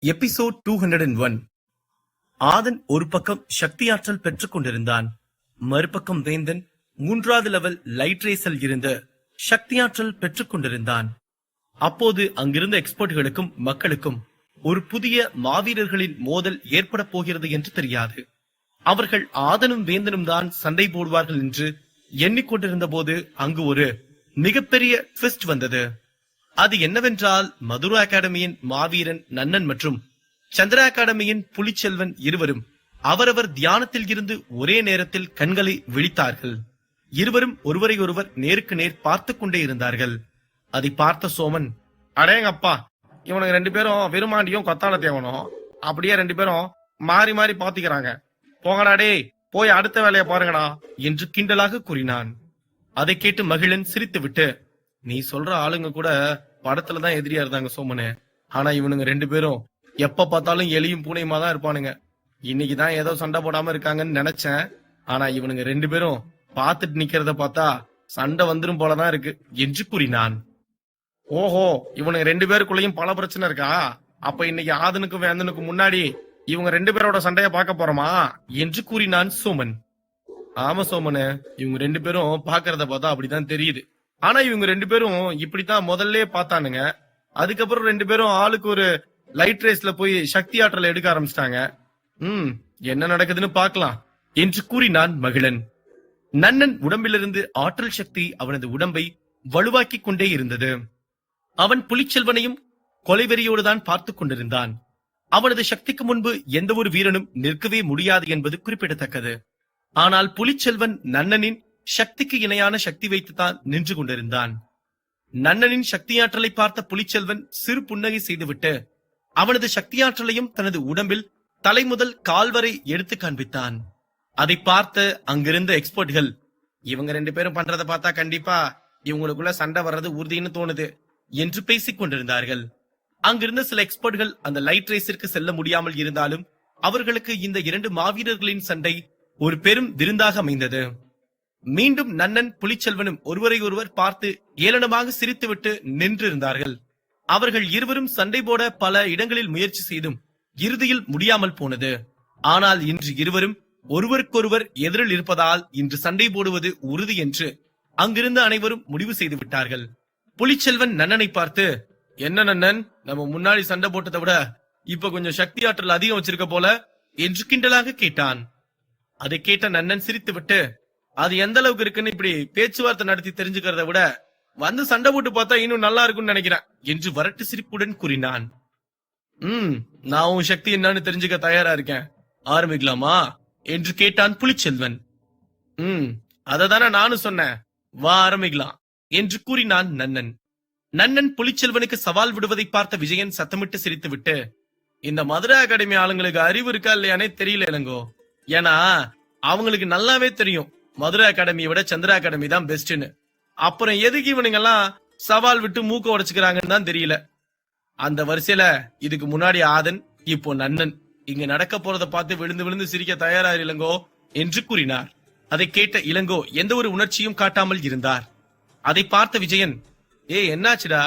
Episode 201. ஆதன் ஒரு பக்கம் சக்தியாற்றல் பெற்றுக் கொண்டிருந்தான். மறுபக்கம் வேந்தன் 3வது லெவல் லைட் ரேஸில் இருந்து சக்தியாற்றல் பெற்றுக் கொண்டிருந்தான். அப்போது அங்கிருந்த எக்ஸ்பர்ட்களுக்கும் மக்களுக்கும் ஒரு புதிய மாவீரர்களின் மோதல் ஏற்பட போகிறது என்று தெரியாது. அவர்கள் ஆதனும் வேந்தனும் தான் சண்டை போடுவார்கள் என்று எண்ணிக்கொண்டிருந்த போது அங்கு ஒரு மிகப்பெரிய ட்விஸ்ட் வந்தது. அது என்னவென்றால், மதுரா அகாடமியின் மாவீரன் நன்னன் மற்றும் சந்திரா அகாடமியின் புலிச்செல்வன் இருவரும் அவரவர் தியானத்தில் இருந்து ஒரே நேரத்தில் கண்களை விழித்தார்கள். இருவரும் ஒருவரை ஒருவர் நேருக்கு நேர் பார்த்து கொண்டே இருந்தார்கள். அதை பார்த்த சோமன், அடேங்கப்பா, இவனுக்கு 2 பேரும் வெறுமாண்டியும் கொத்தான தேவனும் அப்படியே 2 பேரும் மாறி மாறி பாத்துக்கிறாங்க, போங்கடா டே, போய் அடுத்த வேலையை பாருங்கடா என்று கிண்டலாக கூறினான். அதை கேட்டு மகிழன் சிரித்துவிட்டு, நீ சொல்ற ஆளுங்க கூட படத்துலதான் எதிரியா இருந்தாங்க சோமனு, ஆனா இவனுங்க 2 பேரும் எப்ப பார்த்தாலும் எலியும் பூனையுமா தான் இருப்பானுங்க. இன்னைக்குதான் ஏதோ சண்டை போடாம இருக்காங்கன்னு நினைச்சேன், ஆனா இவனுங்க 2 பேரும் பாத்துட்டு நிக்கிறத பார்த்தா சண்டை வந்துரும் போலதான் இருக்கு என்று கூறினான். ஓஹோ, இவனுங்க 2 பேருக்குள்ளயும் பல பிரச்சனை இருக்கா? அப்ப இன்னைக்கு ஆதனுக்கும் வேந்தனுக்கும் முன்னாடி இவங்க 2 பேரோட சண்டைய பார்க்க போறோமா என்று கூறினான் சோமன். ஆமா சோமனு, இவங்க 2 பேரும் பாக்குறத பார்த்தா அப்படிதான் தெரியுது. ஆனா இவங்க 2 பேரும் இப்படித்தான் முதல்ல பார்த்தானுங்க. அதுக்கப்புறம் 2 பேரும் ஆளுக்கு ஒரு லைட் ரேஸ்ல போய் சக்தி ஆற்றலை எடுக்க ஆரம்பிச்சிட்டாங்க. என்ன நடக்குதுன்னு பாக்கலாம் என்று கூறினான் மகிழன். நன்னன் உடம்பிலிருந்து ஆற்றல் சக்தி அவனது உடம்பை வலுவாக்கி கொண்டே இருந்தது. அவன் புலிச்செல்வனையும் கொலைவெறியோடு தான் பார்த்து கொண்டிருந்தான். அவனது சக்திக்கு முன்பு எந்த ஒரு வீரனும் நிற்கவே முடியாது என்பது குறிப்பிடத்தக்கது. ஆனால் புலிச்செல்வன் நன்னனின் சக்திக்கு இணையான சக்தி வைத்துத்தான் நின்று கொண்டிருந்தான். நன்னனின் சக்தியாற்றலை பார்த்த புலிச்செல்வன் சிறு புன்னகை செய்துவிட்டு அவனது சக்தியாற்றலையும் தனது உடம்பில் தலை முதல் கால் வரை எடுத்து காண்பித்தான். அதை பார்த்த அங்கிருந்த எக்ஸ்பர்ட்கள், இவங்க 2 பேரும் பண்றதை பார்த்தா கண்டிப்பா இவங்களுக்குள்ள சண்டை வர்றது உறுதின்னு தோணுது என்று பேசிக் கொண்டிருந்தார்கள். அங்கிருந்த சில எக்ஸ்பர்ட்கள் அந்த லைட் ரேஸிற்கு செல்ல முடியாமல் இருந்தாலும் அவர்களுக்கு இந்த 2 மாவீரர்களின் சண்டை ஒரு பெரும் விருந்தாக அமைந்தது. மீண்டும் நன்னன் புலிச்செல்வனும் ஒருவரை ஒருவர் பார்த்து ஏளனமாக சிரித்துவிட்டு நின்றிருந்தார்கள். அவர்கள் இருவரும் சண்டை போட பல இடங்களில் முயற்சி செய்தும் இறுதியில் முடியாமல் போனது. ஆனால் இன்று இருவரும் ஒருவருக்கொருவர் எதிரில் இருப்பதால் இன்று சண்டை போடுவது உறுதி என்று அங்கிருந்த அனைவரும் முடிவு செய்து விட்டார்கள். புலிச்செல்வன் நன்னனை பார்த்து, என்ன நன்னன், நம்ம முன்னாடி சண்டை போட்டதை விட இப்ப கொஞ்சம் சக்தி ஆற்றல் அதிகம் வச்சிருக்க போல என்று கிண்டலாக கேட்டான். அதை கேட்ட நன்னன் சிரித்துவிட்டு, அது எந்த அளவுக்கு இருக்குன்னு இப்படி பேச்சுவார்த்தை நடத்தி தெரிஞ்சுக்கிறத விட வந்து சண்டை போட்டு பார்த்தா இன்னும் நல்லா இருக்கும்னு நினைக்கிறேன் என்று வரட்டு சிரிப்புடன் கூறினான். நான் உன் சக்தி என்னன்னு தெரிஞ்சுக்க தயாரா இருக்கேன், ஆரம்பிக்கலாமா என்று கேட்டான் புலிச்செல்வன். அததானே நானும் சொன்னேன், வா ஆரம்பிக்கலாம் என்று கூறினான் நன்னன். நன்னன் புலிச்செல்வனுக்கு சவால் விடுவதை பார்த்த விஜயன் சத்தமிட்டு சிரித்துவிட்டு, இந்த மதுரை அகாடமி ஆளுங்களுக்கு அறிவு இருக்கா இல்லையானே தெரியல இளங்கோ. ஏன்னா அவங்களுக்கு நல்லாவே தெரியும் மதுரை அகாடமியை விட சந்திரா அகாடமி தான் பெஸ்ட்னு. அப்புறம் எதுக்கு இவனுங்க எல்லாம் சவால் விட்டு மூக்க உடைச்சுக்கிறாங்கன்னு தான் தெரியல. அந்த வரிசையில இதுக்கு முன்னாடி ஆதன், இப்போ நன்னன் இங்க நடக்க போறத பார்த்து விழுந்து விழுந்து சிரிக்க தயாரா இளங்கோ என்று கூறினார். அதை கேட்ட இளங்கோ எந்த ஒரு உணர்ச்சியும் காட்டாமல் இருந்தார். அதை பார்த்த விஜயன், என்னாச்சுடா,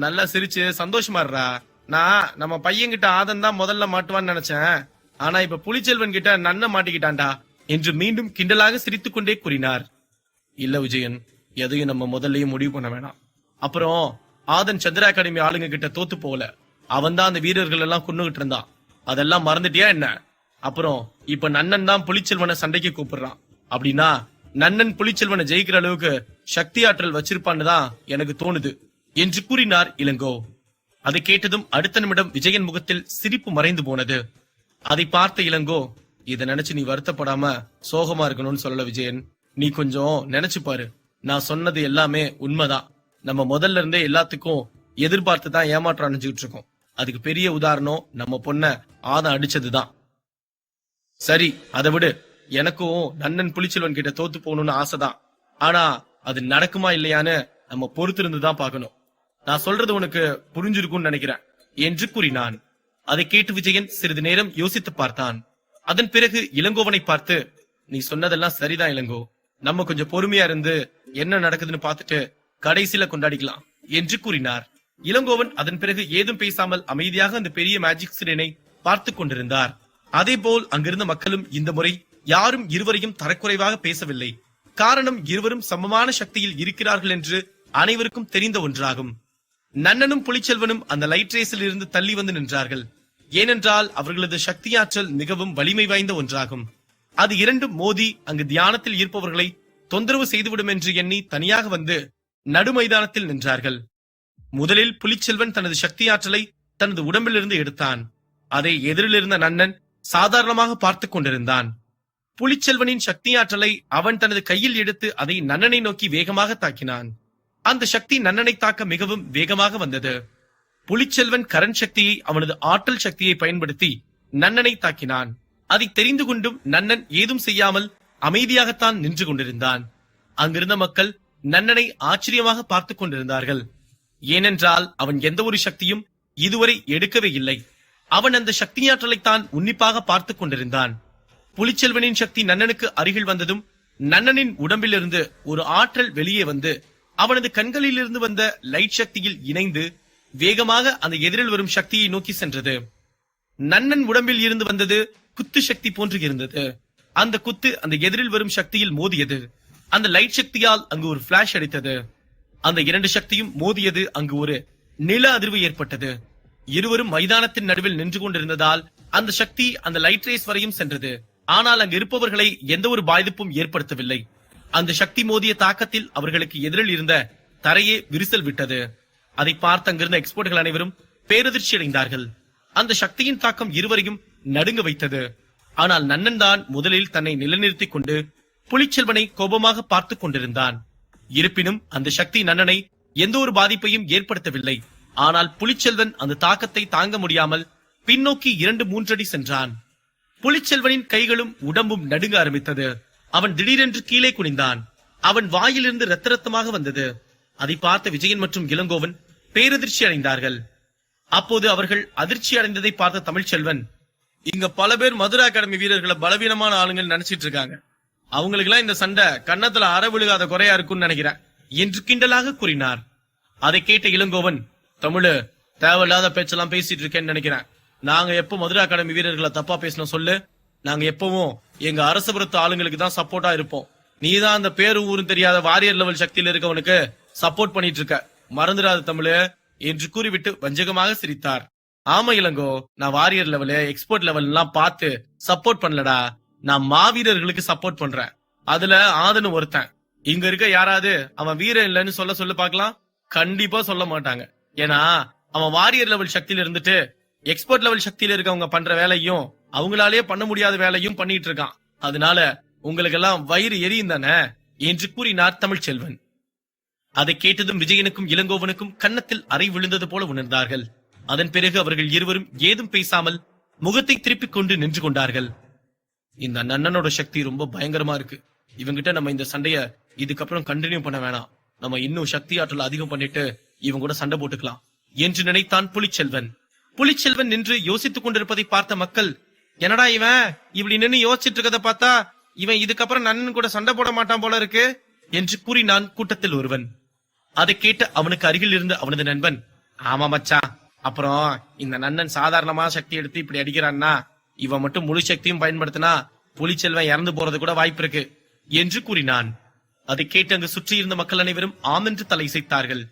நல்லா சிரிச்சு சந்தோஷமா இருடா. நான் நம்ம பையன்கிட்ட ஆதன் தான் முதல்ல மாட்டுவான்னு நினைச்சேன், ஆனா இப்ப புலிச்செல்வன் கிட்ட நன்ன மாட்டிக்கிட்டான்டா என்று மீண்டும் கிண்டலாக சிரித்துக் கொண்டே கூறினார். இல்ல விஜயன், எதையும் நம்ம முதல்லயும் முடிவு பண்ண வேணாம். அப்புறம் ஆதன் சந்திரா அகாடமி ஆளுங்க கிட்ட தோத்து போகல, அவன் தான் அந்த வீரர்கள் எல்லாம் கொன்னுகிட்டு இருந்தான். அதெல்லாம் மறந்துட்டியா என்ன? அப்புறம் இப்ப நன்னன் தான் புலிச்செல்வனை சண்டைக்கு கூப்பிடுறான். அப்படின்னா நன்னன் புலிச்செல்வனை ஜெயிக்கிற அளவுக்கு சக்தி ஆற்றல் வச்சிருப்பான்னு தான் எனக்கு தோணுது என்று கூறினார் இளங்கோ. அதை கேட்டதும் அடுத்த நிமிடம் விஜயன் முகத்தில் சிரிப்பு மறைந்து போனது. அதை பார்த்த இளங்கோ, இத நினைச்சு நீ வருத்தப்படாம சோகமா இருக்கணும்னு சொல்லல விஜயன், நீ கொஞ்சம் நினைச்சு பாரு, நான் சொன்னது எல்லாமே உண்மைதான். நம்ம முதல்ல இருந்தே எல்லாத்துக்கும் எதிர்பார்த்து தான் ஏமாற்றம் அணிஞ்சுட்டு இருக்கோம். அதுக்கு பெரிய உதாரணம் நம்ம பொண்ண ஆதம் அடிச்சதுதான். சரி, அதை விடு, எனக்கும் நன்னன் புலிச்செல்வன் கிட்ட தோத்து போகணும்னு ஆசைதான். ஆனா அது நடக்குமா இல்லையான்னு நம்ம பொறுத்திருந்துதான் பாக்கணும். நான் சொல்றது உனக்கு புரிஞ்சிருக்கும்னு நினைக்கிறேன் என்று கூறினான். அதை கேட்டு விஜயன் சிறிது நேரம் யோசித்து பார்த்தான். அதன் பிறகு இளங்கோவனை பார்த்து, நீ சொன்னதெல்லாம் சரிதான் இளங்கோ, நம்ம கொஞ்சம் பொறுமையா இருந்து என்ன நடக்குதுன்னு பார்த்துட்டு கடைசியில கொண்டாடிக்கலாம் என்று கூறினார். இளங்கோவன் அதன் பிறகு ஏதும் பேசாமல் அமைதியாக அந்த பெரிய மேஜிக் ஸ்கிரீனை பார்த்து கொண்டிருந்தார். அதேபோல் அங்கிருந்த மக்களும் இந்த முறை யாரும் இருவரையும் தரக்குறைவாக பேசவில்லை. காரணம், இருவரும் சமமான சக்தியில் இருக்கிறார்கள் என்று அனைவருக்கும் தெரிந்த ஒன்றாகும். நன்னனும் புலிச்செல்வனும் அந்த லைட் ரேஸில் இருந்து தள்ளி வந்து நின்றார்கள். ஏனென்றால் அவர்களது சக்தியாற்றல் மிகவும் வலிமை வாய்ந்த ஒன்றாகும். அது இரண்டும் மோதி அங்கு தியானத்தில் இருப்பவர்களை தொந்தரவு செய்துவிடும் என்று எண்ணி தனியாக வந்து நடு மைதானத்தில் நின்றார்கள். முதலில் புலிச்செல்வன் தனது சக்தியாற்றலை தனது உடம்பிலிருந்து எடுத்தான். அதை எதிரில் இருந்த நன்னன் சாதாரணமாக பார்த்துக் கொண்டிருந்தான். புலிச்செல்வனின் சக்தியாற்றலை அவன் தனது கையில் எடுத்து அதை நன்னனை நோக்கி வேகமாக தாக்கினான். அந்த சக்தி நன்னனை தாக்க மிகவும் வேகமாக வந்தது. புலிச்செல்வன் கரண் சக்தியை, அவனது ஆற்றல் சக்தியை பயன்படுத்தி நன்னனை தாக்கினான். அதை தெரிந்து கொண்டும் நன்னன் ஏதும் செய்யாமல் அமைதியாகத்தான் நின்று கொண்டிருந்தான். அங்கிருந்த மக்கள் நன்னனை ஆச்சரியமாக பார்த்துக் கொண்டிருந்தார்கள். ஏனென்றால் அவன் எந்த ஒரு சக்தியும் இதுவரை எடுக்கவே இல்லை. அவன் அந்த சக்தியாற்றலைத்தான் உன்னிப்பாக பார்த்துக் கொண்டிருந்தான். புலிச்செல்வனின் சக்தி நன்னனுக்கு அருகில் வந்ததும் நன்னனின் உடம்பிலிருந்து ஒரு ஆற்றல் வெளியே வந்து அவனது கண்களில் இருந்து வந்த லைட் சக்தியில் இணைந்து வேகமாக அந்த எதிரில் வரும் சக்தியை நோக்கி சென்றது. நன்னன் உடம்பில் இருந்து வந்தது குத்து சக்தி போன்று இருந்தது. அந்த குத்து அந்த எதிரில் வரும் சக்தியில் மோதியது. அந்த லைட் சக்தியால் அங்கு ஒரு பிளாஷ் அடித்தது. அந்த இரண்டு சக்தியும் மோதியது. அங்கு ஒரு நில அதிர்வு ஏற்பட்டது. இருவரும் மைதானத்தின் நடுவில் நின்று கொண்டிருந்ததால் அந்த சக்தி அந்த லைட் ரேஸ் வரையும் சென்றது. ஆனால் அங்கு இருப்பவர்களை எந்த ஒரு பாதிப்பும் ஏற்படுத்தவில்லை. அந்த சக்தி மோதிய தாக்கத்தில் அவர்களுக்கு எதிரில் இருந்த தரையே விரிசல் விட்டது. அதை பார்த்து அங்கிருந்த எக்ஸ்பர்ட்கள் அனைவரும் பேரதிர்ச்சி அடைந்தார்கள். அந்த சக்தியின் தாக்கம் இருவரையும் நடுங்க வைத்தது. ஆனால் நன்னன் தான் முதலில் தன்னை நிலைநிறுத்திக் கொண்டு புலிச்செல்வனை கோபமாக பார்த்துக் கொண்டிருந்தான். இருப்பினும் அந்த சக்தி நன்னனை எந்த ஒரு பாதிப்பையும் ஏற்படுத்தவில்லை. ஆனால் புலிச்செல்வன் அந்த தாக்கத்தை தாங்க முடியாமல் பின்னோக்கி 2-3 அடி சென்றான். புலிச்செல்வனின் கைகளும் உடம்பும் நடுங்க ஆரம்பித்தது. அவன் திடீரென்று கீழே குனிந்தான். அவன் வாயிலிருந்து ரத்த ரத்தமாக வந்தது. அதை பார்த்த விஜயன் மற்றும் இளங்கோவன் பேரதிர்ச்சி அடைந்தார்கள். அப்போது அவர்கள் அதிர்ச்சி அடைந்ததை பார்த்த தமிழ்ச்செல்வன், இங்க பல பேர் மதுரை அகாடமி வீரர்களை பலவீனமான ஆளுங்க நினைச்சிட்டு இருக்காங்க. அவங்களுக்கு எல்லாம் இந்த சண்டை கன்னத்துல அற விழுகாத குறையா இருக்கும்னு நினைக்கிறேன் என்று கிண்டலாக கூறினார். அதை கேட்ட இளங்கோவன், தமிழு, தேவையில்லாத பேச்செல்லாம் பேசிட்டு இருக்கேன்னு நினைக்கிறேன். நாங்க எப்போ மதுரை அகாடமி வீரர்களை தப்பா பேசணும் சொல்லு? நாங்க எப்பவும் எங்க அரசபுரத்து ஆளுங்களுக்கு தான் சப்போர்ட்டா இருப்போம். நீதான் அந்த பேரும் ஊரும் தெரியாத வாரியர் லெவல் சக்தியில இருக்கவனுக்கு சப்போர்ட் பண்ணிட்டு இருக்க, மறந்துடாத தமிழு என்று கூறிவிட்டு வஞ்சகமாக சிரித்தார். ஆமா இளங்கோ, நான் வாரியர் லெவலு எக்ஸ்போர்ட் லெவல் எல்லாம் பார்த்து சப்போர்ட் பண்ணலடா. நான் மாவீரர்களுக்கு சப்போர்ட் பண்றேன். அதுல ஆதனு ஒருத்தன். இங்க இருக்க யாராவது அவன் வீரன் இல்லைன்னு சொல்ல பாக்கலாம்? கண்டிப்பா சொல்ல மாட்டாங்க. ஏன்னா அவன் வாரியர் லெவல் சக்தியில இருந்துட்டு எக்ஸ்போர்ட் லெவல் சக்தியில இருக்கவங்க பண்ற வேலையும் அவங்களாலே பண்ண முடியாத வேலையும் பண்ணிட்டு இருக்கான். அதனால உங்களுக்கு எல்லாம் வயிறு எரியும் தானே என்று கூறினார் தமிழ்ச்செல்வன். அதை கேட்டதும் விஜயனுக்கும் இளங்கோவனுக்கும் கன்னத்தில் அறை விழுந்தது போல உணர்ந்தார்கள். அதன் பிறகு அவர்கள் இருவரும் ஏதும் பேசாமல் முகத்தை திருப்பிக் கொண்டு நின்று கொண்டார்கள். இந்த நன்னனோட சக்தி ரொம்ப பயங்கரமா இருக்கு. இவங்கிட்ட நம்ம இந்த சண்டைய இதுக்கப்புறம் கண்டினியூ பண்ண வேணாம். நம்ம இன்னும் சக்தி ஆற்றல் அதிகம் பண்ணிட்டு இவங்க கூட சண்டை போட்டுக்கலாம் என்று நினைத்தான் புலிச்செல்வன். புலிச்செல்வன் நின்று யோசித்துக் கொண்டிருப்பதை பார்த்த மக்கள், என்னடா இவன் இப்படி நின்று யோசிச்சுட்டு இருக்கத பார்த்தா இவன் இதுக்கப்புறம் நன்னன் கூட சண்டை போட மாட்டான் போல இருக்கு என்று கூறினான் கூட்டத்தில் ஒருவன். அதை கேட்டு அவனுக்கு அருகில் இருந்த அவனது நண்பன், ஆமா மச்சான், அப்புறம் இந்த நன்னன் சாதாரணமா சக்தி எடுத்து இப்படி அடிக்கிறான்னா இவன் மட்டும் முழு சக்தியும் பயன்படுத்தினா புலிச்செல்வன் இறந்து போறது கூட வாய்ப்பு இருக்கு என்று கூறினான். அதை கேட்டு அங்கு சுற்றியிருந்த மக்கள் அனைவரும் ஆமென்று தலைசைத்தார்கள்.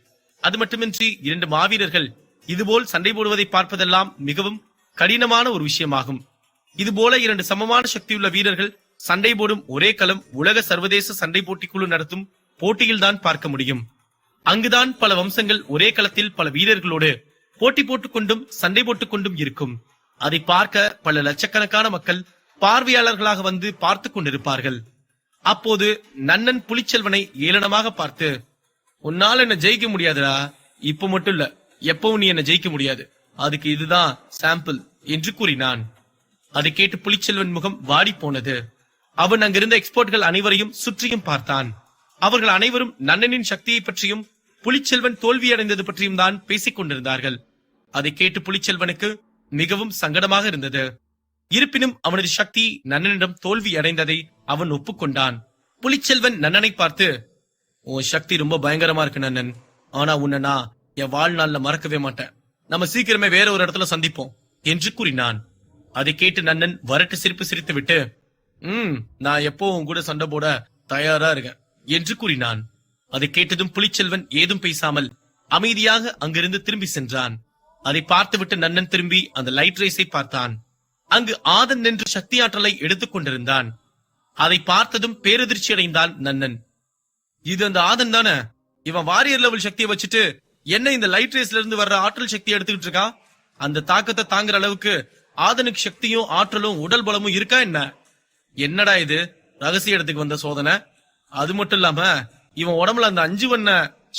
அது மட்டுமின்றி 2 மாவீரர்கள் இதுபோல் சண்டை போடுவதை பார்ப்பதெல்லாம் மிகவும் கடினமான ஒரு விஷயமாகும். இதுபோல 2 சமமான சக்தியுள்ள வீரர்கள் சண்டை போடும் ஒரே களம் உலக சர்வதேச சண்டை போட்டிக்குழு நடத்தும் போட்டியில்தான் பார்க்க முடியும். அங்குதான் பல வம்சங்கள் ஒரே களத்தில் பல வீரர்களோடு போட்டி போட்டுக் கொண்டும் சண்டை போட்டுக் கொண்டும் இருக்கும். அதை பார்க்க பல லட்சக்கணக்கான மக்கள் பார்வையாளர்களாக வந்து பார்த்து கொண்டிருப்பார்கள். அப்போது நன்னன் புலிச்செல்வனை ஏளனமாக பார்த்து, உன்னால என்ன ஜெயிக்க முடியாதுடா, இப்ப மட்டும் இல்ல எப்பவும் நீ என்ன ஜெயிக்க முடியாது, அதுக்கு இதுதான் சாம்பிள் என்று கூறினான். அதை கேட்டு புலிச்செல்வன் முகம் வாடி போனது. அவன் அங்கிருந்த எக்ஸ்பர்ட்கள் அனைவரையும் சுற்றியும் பார்த்தான். அவர்கள் அனைவரும் நன்னனின் சக்தியை பற்றியும் புலிச்செல்வன் தோல்வியடைந்தது பற்றியும் தான் பேசிக் கொண்டிருந்தார்கள். அதை கேட்டு புலிச்செல்வனுக்கு மிகவும் சங்கடமாக இருந்தது. இருப்பினும் அவனது சக்தி நன்னனிடம் தோல்வி அடைந்ததை அவன் ஒப்புக்கொண்டான். புலிச்செல்வன் நன்னனை பார்த்து, உன் சக்தி ரொம்ப பயங்கரமா இருக்கு நன்னன், ஆனா உன்னை நான் என் வாழ்நாள்ல மறக்கவே மாட்டேன். நம்ம சீக்கிரமே வேற ஒரு இடத்துல சந்திப்போம் என்று கூறினான். அதை கேட்டு நன்னன் வரட்டு சிரிப்பு சிரித்து விட்டு, நான் எப்போ உன் கூட சண்டை போட தயாரா இருக்கேன் என்று கூறினான். அதை கேட்டதும் புலிச்செல்வன் ஏதும் பேசாமல் அமைதியாக அங்கிருந்து திரும்பி சென்றான். அதை பார்த்துவிட்டு நன்னன் திரும்பி அந்த லைட் ரேஸை பார்த்தான். அங்கு ஆதன் நின்று சக்தி ஆற்றலை எடுத்துக் கொண்டிருந்தான். அதை பார்த்ததும் பேரதிர்ச்சி அடைந்தான் நன்னன். இது அந்த ஆதன் தானே? இவன் வாரியர் லெவல் சக்தியை வச்சுட்டு என்ன இந்த லைட் ரேஸ்ல இருந்து வர்ற ஆற்றல் சக்தியை எடுத்துக்கிட்டு இருக்கான்? அந்த தாக்கத்தை தாங்குற அளவுக்கு ஆதனுக்கு சக்தியும் ஆற்றலும் உடல் பலமும் இருக்கா என்ன? என்னடா இது ரகசிய இடத்துக்கு வந்த சோதனை? அது மட்டும் இல்லாம இவன் உடம்புல அந்த 5 வண்ண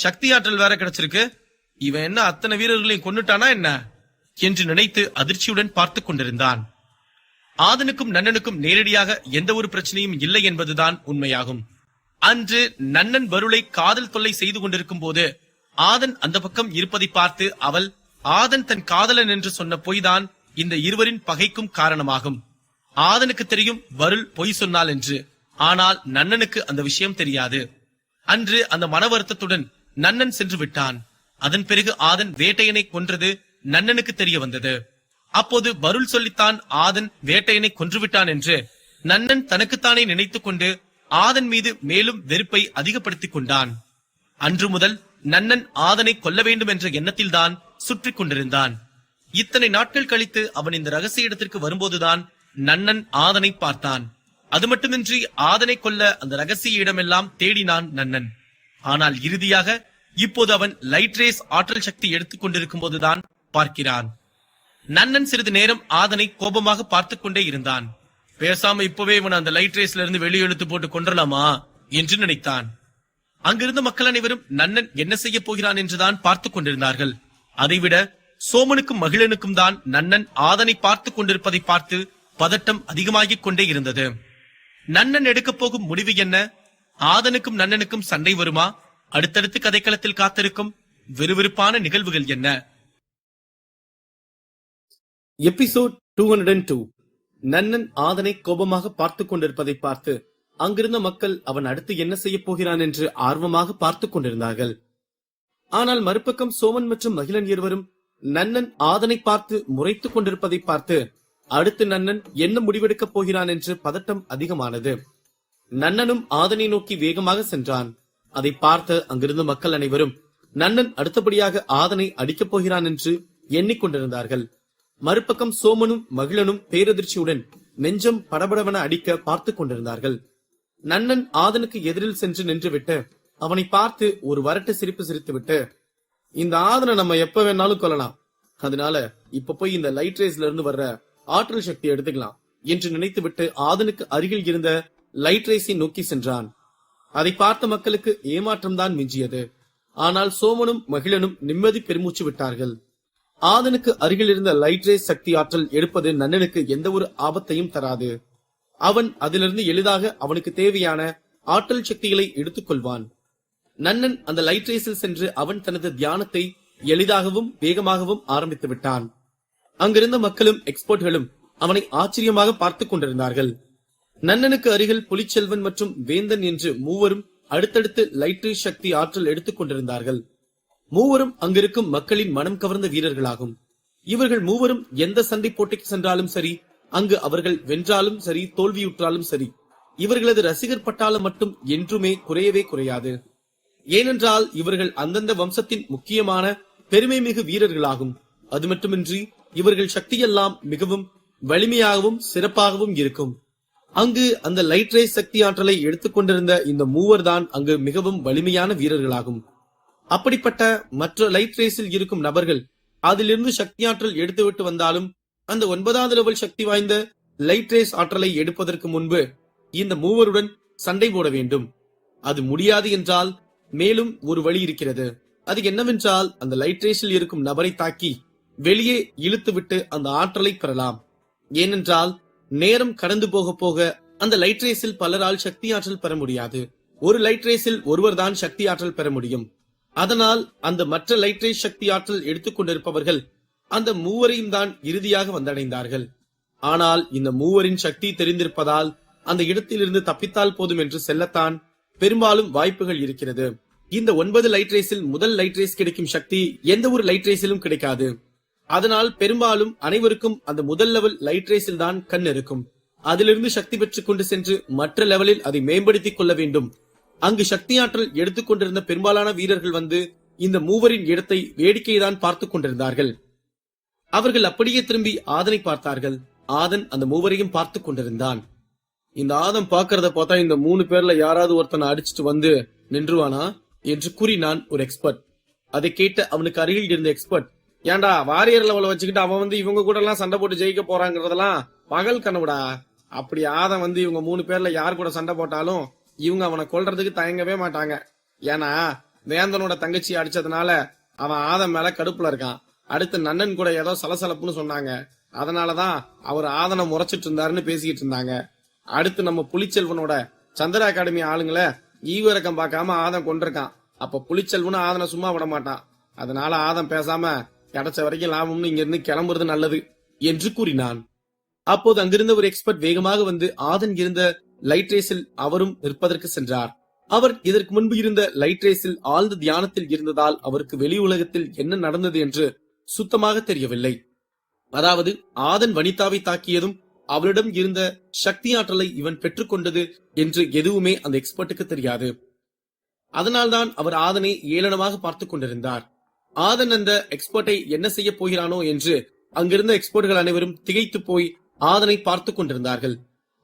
சக்தி ஆற்றல் வேற கிடைச்சிருக்கு. இவன் என்ன அத்தனை வீரர்களையும் கொன்னுட்டானா என்ன என்று நினைத்து அதிர்ச்சியுடன் பார்த்து கொண்டிருந்தான். ஆதனுக்கும் நன்னனுக்கும் நேரடியாக எந்த ஒரு பிரச்சனையும் இல்லை என்பதுதான் உண்மையாகும். அன்று நன்னன் வருளை காதல் தொல்லை செய்து கொண்டிருக்கும் போது ஆதன் அந்த பக்கம் இருப்பதை பார்த்து அவள் ஆதன் தன் காதலன் என்று சொன்ன பொய்தான் இந்த இருவரின் பகைக்கும் காரணமாகும். ஆதனுக்கு தெரியும் வருள் பொய் சொன்னாள் என்று. ஆனால் நன்னனுக்கு அந்த விஷயம் தெரியாது. அன்று அந்த மன வருத்தத்துடன் நன்னன் சென்று விட்டான். அதன் பிறகு ஆதன் வேட்டையனை கொன்றது நன்னனுக்கு தெரிய வந்தது. அப்போது வருள் சொல்லித்தான் ஆதன் வேட்டையனை கொன்றுவிட்டான் என்று நன்னன் தனக்குத்தானே நினைத்துக் கொண்டு ஆதன் மீது மேலும் வெறுப்பை அதிகப்படுத்திக் கொண்டான். அன்று முதல் நன்னன் ஆதனை கொல்ல வேண்டும் என்ற எண்ணத்தில்தான் சுற்றி கொண்டிருந்தான். இத்தனை நாட்கள் கழித்து அவன் இந்த ரகசிய இடத்திற்கு வரும்போதுதான் நன்னன் ஆதனை பார்த்தான். அது மட்டுமின்றி ஆதனை கொல்ல அந்த ரகசிய இடமெல்லாம் தேடினான் நன்னன். ஆனால் இறுதியாக இப்போது அவன் லைட் ரேஸ் ஆற்றல் சக்தி எடுத்துக் கொண்டிருக்கும் போதுதான் பார்க்கிறான். நன்னன் சிறிது நேரம் ஆதனை கோபமாக பார்த்துக் கொண்டே இருந்தான். பேசாம இப்பவே இவன் அந்த லைட் ரேஸ்ல இருந்து வெளியெழுத்து போட்டு கொன்றலாமா என்று நினைத்தான். அங்கிருந்த மக்கள் அனைவரும் நன்னன் என்ன செய்ய போகிறான் என்றுதான் பார்த்துக் கொண்டிருந்தார்கள். அதைவிட சோமனுக்கும் மகிழனுக்கும் தான் நன்னன் ஆதனை பார்த்துக் கொண்டிருப்பதை பார்த்து பதட்டம் அதிகமாகிக் கொண்டே இருந்தது. நன்னன் எடுக்கப் போகும் முடிவு என்ன? ஆதனுக்கும் நன்னனுக்கும் சண்டை வருமா? அடுத்தடுத்து கதைக்களத்தில் காத்திருக்கும் விறுவிறுப்பான நிகழ்வுகள் என்ன? எபிசோட் 202. நன்னன் ஆதனை கோபமாக பார்த்துக் கொண்டிருப்பதை பார்த்து அங்கிருந்த மக்கள் அவன் அடுத்து என்ன செய்ய போகிறான் என்று ஆர்வமாக பார்த்துக் கொண்டிருந்தார்கள். ஆனால் மறுபக்கம் சோமன் மற்றும் மகிழன் இருவரும் நன்னன் ஆதனை பார்த்து முறைத்துக் கொண்டிருப்பதை பார்த்து அடுத்து நன்னன் என்ன முடிவெடுக்கப் போகிறான் என்று பதட்டம் அதிகமானது. நன்னனும் ஆதனை நோக்கி வேகமாக சென்றான். அதை பார்த்த அங்கிருந்த மக்கள் அனைவரும் நன்னன் அடுத்தபடியாக ஆதனை அடிக்கப் போகிறான் என்று எண்ணிக்கொண்டிருந்தார்கள். மறுபக்கம் சோமனும் மகிழனும் பேரதிர்ச்சியுடன் நெஞ்சம் படபடவென அடிக்க பார்த்துக் கொண்டிருந்தார்கள். நன்னன் ஆதனுக்கு எதிரில் சென்று நின்றுவிட்டு அவனை பார்த்து ஒரு வரட்டு சிரிப்பு சிரித்துவிட்டு, இந்த ஆதனை நம்ம எப்ப வேணாலும் கொள்ளலாம், அதனால இப்ப போய் இந்த லைட் ரேஸ்ல இருந்து வர்ற ஆற்றல் சக்தியை எடுத்துக்கலாம் என்று நினைத்துவிட்டு ஆதனுக்கு அருகில் இருந்த லைட் ரேஸை நோக்கி சென்றான். அதை பார்த்த மக்களுக்கு ஏமாற்றம் தான் மிஞ்சியது. ஆனால் சோமனும் மகிழனும் நிம்மதி பெருமூச்சு விட்டார்கள். ஆதனுக்கு அருகில் இருந்த லைட் ரேஸ் சக்தி ஆற்றல் எடுப்பது நன்னனுக்கு எந்த ஒரு ஆபத்தையும் தராது. அவன் அதிலிருந்து எளிதாக அவனுக்கு தேவையான ஆற்றல் சக்திகளை எடுத்துக் கொள்வான். நன்னன் அந்த லைட் ரேஸில் சென்று அவன் தனது தியானத்தை எளிதாகவும் வேகமாகவும் ஆரம்பித்து விட்டான். அங்கிருந்த மக்களும் எக்ஸ்பர்ட்களும் அவனை ஆச்சரியமாக பார்த்துக் கொண்டிருந்தார்கள். நன்னனுக்கு அருகில் புலிச்செல்வன் மற்றும் வேந்தன் என்று மூவரும் அடுத்தடுத்து லைட் ரேஸ் சக்தி ஆற்றல் எடுத்துக் கொண்டிருந்தார்கள். மூவரும் அங்கிருக்கும் மக்களின் மனம் கவர்ந்த வீரர்களாகும். இவர்கள் மூவரும் எந்த சண்டை போட்டிக்கு சென்றாலும் சரி, அங்கு அவர்கள் வென்றாலும் சரி, தோல்வியுற்றாலும் சரி, இவர்களது ரசிகர் பட்டாளம் மட்டும் என்றுமே குறையவே குறையாது. ஏனென்றால் இவர்கள் அந்தந்த வம்சத்தின் முக்கியமான பெருமை மிகு வீரர்களாகும். அது மட்டுமின்றி இவர்கள் சக்தியெல்லாம் மிகவும் வலிமையாகவும் சிறப்பாகவும் இருக்கும். அங்கு அந்த லைட் ரேஸ் சக்தி ஆற்றலை எடுத்துக் கொண்டிருந்த இந்த மூவர் தான் அங்கு மிகவும் வலிமையான வீரர்களாகும். அப்படிப்பட்ட மற்ற லைட் ரேஸில் இருக்கும் நபர்கள் அதிலிருந்து சக்தி ஆற்றல் எடுத்துவிட்டு வந்தாலும் அந்த 9வது லெவல் சக்தி வாய்ந்த லைட் ரேஸ் ஆற்றலை எடுப்பதற்கு முன்பு இந்த மூவருடன் சண்டை போட வேண்டும். அது முடியாது என்றால் மேலும் ஒரு வழி இருக்கிறது. அது என்னவென்றால் அந்த லைட் ரேஸில் இருக்கும் நபரை தாக்கி வெளியே இழுத்துவிட்டு அந்த ஆற்றலை பெறலாம். ஏனென்றால் நேரம் கடந்து போக போக அந்த லைட் ரேஸில் பலரால் சக்தி ஆற்றல் பெற முடியாது. ஒரு லைட் ரேஸில் ஒருவர் தான் சக்தி ஆற்றல் பெற முடியும். அதனால் அந்த மற்ற லைட் ரேஸ் சக்தி ஆற்றல் எடுத்துக் கொண்டிருப்பவர்கள் அந்த மூவரையும் தான் இறுதியாக வந்தடைந்தார்கள். ஆனால் இந்த மூவரின் சக்தி தெரிந்திருப்பதால் அந்த இடத்திலிருந்து தப்பித்தால் போதும் என்று செல்லத்தான் பெரும்பாலும் வாய்ப்புகள் இருக்கிறது. இந்த 9 லைட் ரேஸில் முதல் லைட் ரேஸ் கிடைக்கும் சக்தி எந்த ஒரு லைட் ரேஸிலும் கிடைக்காது. அதனால் பெரும்பாலும் அனைவருக்கும் அந்த முதல் லெவல் லைட் ரேஸில் தான் கண் இருக்கும். அதிலிருந்து சக்தி பெற்றுக் கொண்டு சென்று மற்ற லெவலில் அதை மேம்படுத்திக் கொள்ள வேண்டும். அங்கு சக்தி ஆற்றல் எடுத்துக் கொண்டிருந்த பெரும்பாலான வீரர்கள் வந்து இந்த மூவரின் இடத்தை வேடிக்கைதான் பார்த்துக் கொண்டிருந்தார்கள். அவர்கள் அப்படியே திரும்பி ஆதனை பார்த்தார்கள். ஆதன் அந்த மூவரையும் பார்த்துக் கொண்டிருந்தான். இந்த ஆதம் பாக்குறத பார்த்தா இந்த 3 பேர்ல யாராவது ஒருத்தனை அடிச்சுட்டு வந்து நின்றுவானா என்று கூறினான் ஒரு எக்ஸ்பர்ட். அதை கேட்ட அவனுக்கு அருகில் இருந்த எக்ஸ்பர்ட், ஏன்டா வாரியர் லெவல வச்சுக்கிட்டு அவன் வந்து இவங்க கூட எல்லாம் சண்டை போட்டு ஜெயிக்க போறாங்கிறதெல்லாம் பகல் கனவுடா. அப்படி ஆதம் வந்து இவங்க 3 பேர்ல யார் கூட சண்டை போட்டாலும் இவங்க அவனை கொல்றதுக்கு தயங்கவே மாட்டாங்க. ஏன்னா வேந்தனோட தங்கச்சி அடிச்சதுனால அவன் ஆதம் மேல கடுப்புல இருக்கான். அடுத்து நன்னன் கூட ஏதோ சலசலப்புன்னு சொன்னாங்க. அதனாலதான் அவர் ஆதனை முறைச்சிட்டு இருந்தாருன்னு பேசிக்கிட்டு இருந்தாங்க. அடுத்து நம்ம புலிச்செல்வனோட சந்திர அகாடமி ஆளுங்களை ஈவிரக்கம் பார்க்காம ஆதம் கொண்டிருக்கான். அப்ப புலிச்செல்வனு ஆதனை சும்மா விட மாட்டான். அதனால ஆதம் பேசாம கிடைச்ச வரைக்கும் லாபம்னு இங்க இருந்து கிளம்புறது நல்லது என்று கூறினான். அப்போது அங்கிருந்த ஒரு எக்ஸ்பர்ட் வேகமாக வந்து ஆதன் இருந்த லைட் ரேஸில் அவரும் நிற்பதற்கு சென்றார். அவர் இதற்கு முன்பு இருந்த லைட் ரேஸில் ஆழ்ந்த தியானத்தில் இருந்ததால் அவருக்கு வெளி உலகத்தில் என்ன நடந்தது என்று சுத்தமாக தெரியவில்லை. அதாவது ஆதன் வனிதாவை தாக்கியதும் அவரிடம் இருந்த சக்தி ஆற்றலை இவன் பெற்றுக்கொண்டது என்று எதுவுமே அந்த எக்ஸ்பர்ட்டுக்கு தெரியாது. அதனால்தான் அவர் ஆதனை ஏளனமாக பார்த்துக் கொண்டிருந்தார். ஆதன் அந்த எக்ஸ்பர்ட்டை என்ன செய்ய போகிறானோ என்று அங்கிருந்த எக்ஸ்பர்ட்கள் அனைவரும் திகைத்து போய் ஆதனை பார்த்துக் கொண்டிருந்தார்கள்.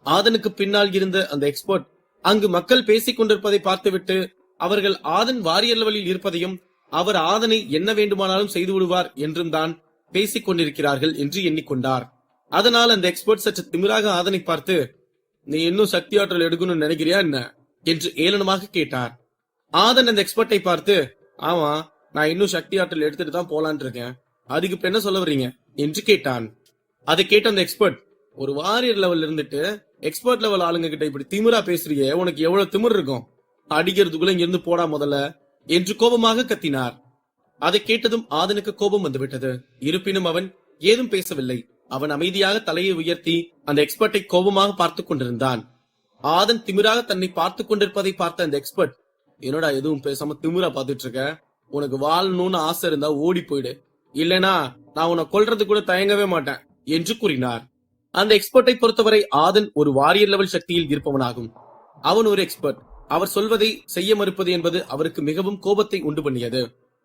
ஆதனுக்கு பின்னால் இருந்த அந்த எக்ஸ்பர்ட் அங்கு மக்கள் பேசிக் கொண்டிருப்பதை பார்த்துவிட்டு அவர்கள் ஆதன் வாரியர் லெவலில் இருப்பதையும் அவர் ஆதனை என்ன வேண்டுமானாலும் செய்து விடுவார் என்றும் தான் பேசிக் கொண்டிருக்கிறார்கள் என்று எண்ணிக்கொண்டார். அதனால் அந்த எக்ஸ்பர்ட் சற்று திமிராக ஆதனை பார்த்து, நீ இன்னும் சக்தி ஆற்றல் எடுக்கணும்னு நினைக்கிறியா என்ன என்று ஏளனமாக கேட்டார். ஆதன் அந்த எக்ஸ்பர்ட்டை பார்த்து, ஆமா, நான் இன்னும் சக்தி ஆற்றல் எடுத்துட்டு தான் போலான் இருக்கேன், அதுக்கு இப்ப என்ன சொல்ல வர்றீங்க என்று கேட்டான். அதை கேட்ட அந்த எக்ஸ்பர்ட், ஒரு வாரியர் லெவல் இருந்துட்டு எக்ஸ்பர்ட் லெவல் ஆளுங்க கிட்ட இப்படி திமிரா பேசுறியே, உனக்கு எவ்வளவு திமிர் இருக்கும், அடிக்கிறதுக்குள்ள இங்க இருந்து போடா முதல்ல என்று கோபமாக கத்தினார். அதை கேட்டதும் ஆதனுக்கு கோபம் வந்துவிட்டது. இருப்பினும் அவன் ஏதும் பேசவில்லை. அவன் அமைதியாக தலையை உயர்த்தி அந்த எக்ஸ்பர்ட்டை கோபமாக பார்த்துக் கொண்டிருந்தான். ஆதன் திமிராக தன்னை பார்த்துக் கொண்டிருப்பதை பார்த்த அந்த எக்ஸ்பர்ட், என்னடா எதுவும் பேசாம திமிரா பார்த்துட்டு இருக்க, உனக்கு வாழணும்னு ஆசை இருந்தா ஓடி போயிடு, இல்லனா நான் உன்னை கொல்றது கூட தயங்கவே மாட்டேன் என்று கூறினார். அந்த எக்ஸ்பர்ட்டை பொறுத்தவரை ஆதன் ஒரு வாரியர் லெவல் சக்தியில் இருப்பவனாகும். அவன் ஒரு எக்ஸ்பர்ட். அவர் சொல்வதை செய்ய மறுப்பது என்பது அவருக்கு மிகவும் கோபத்தை உண்டு பண்ணியது.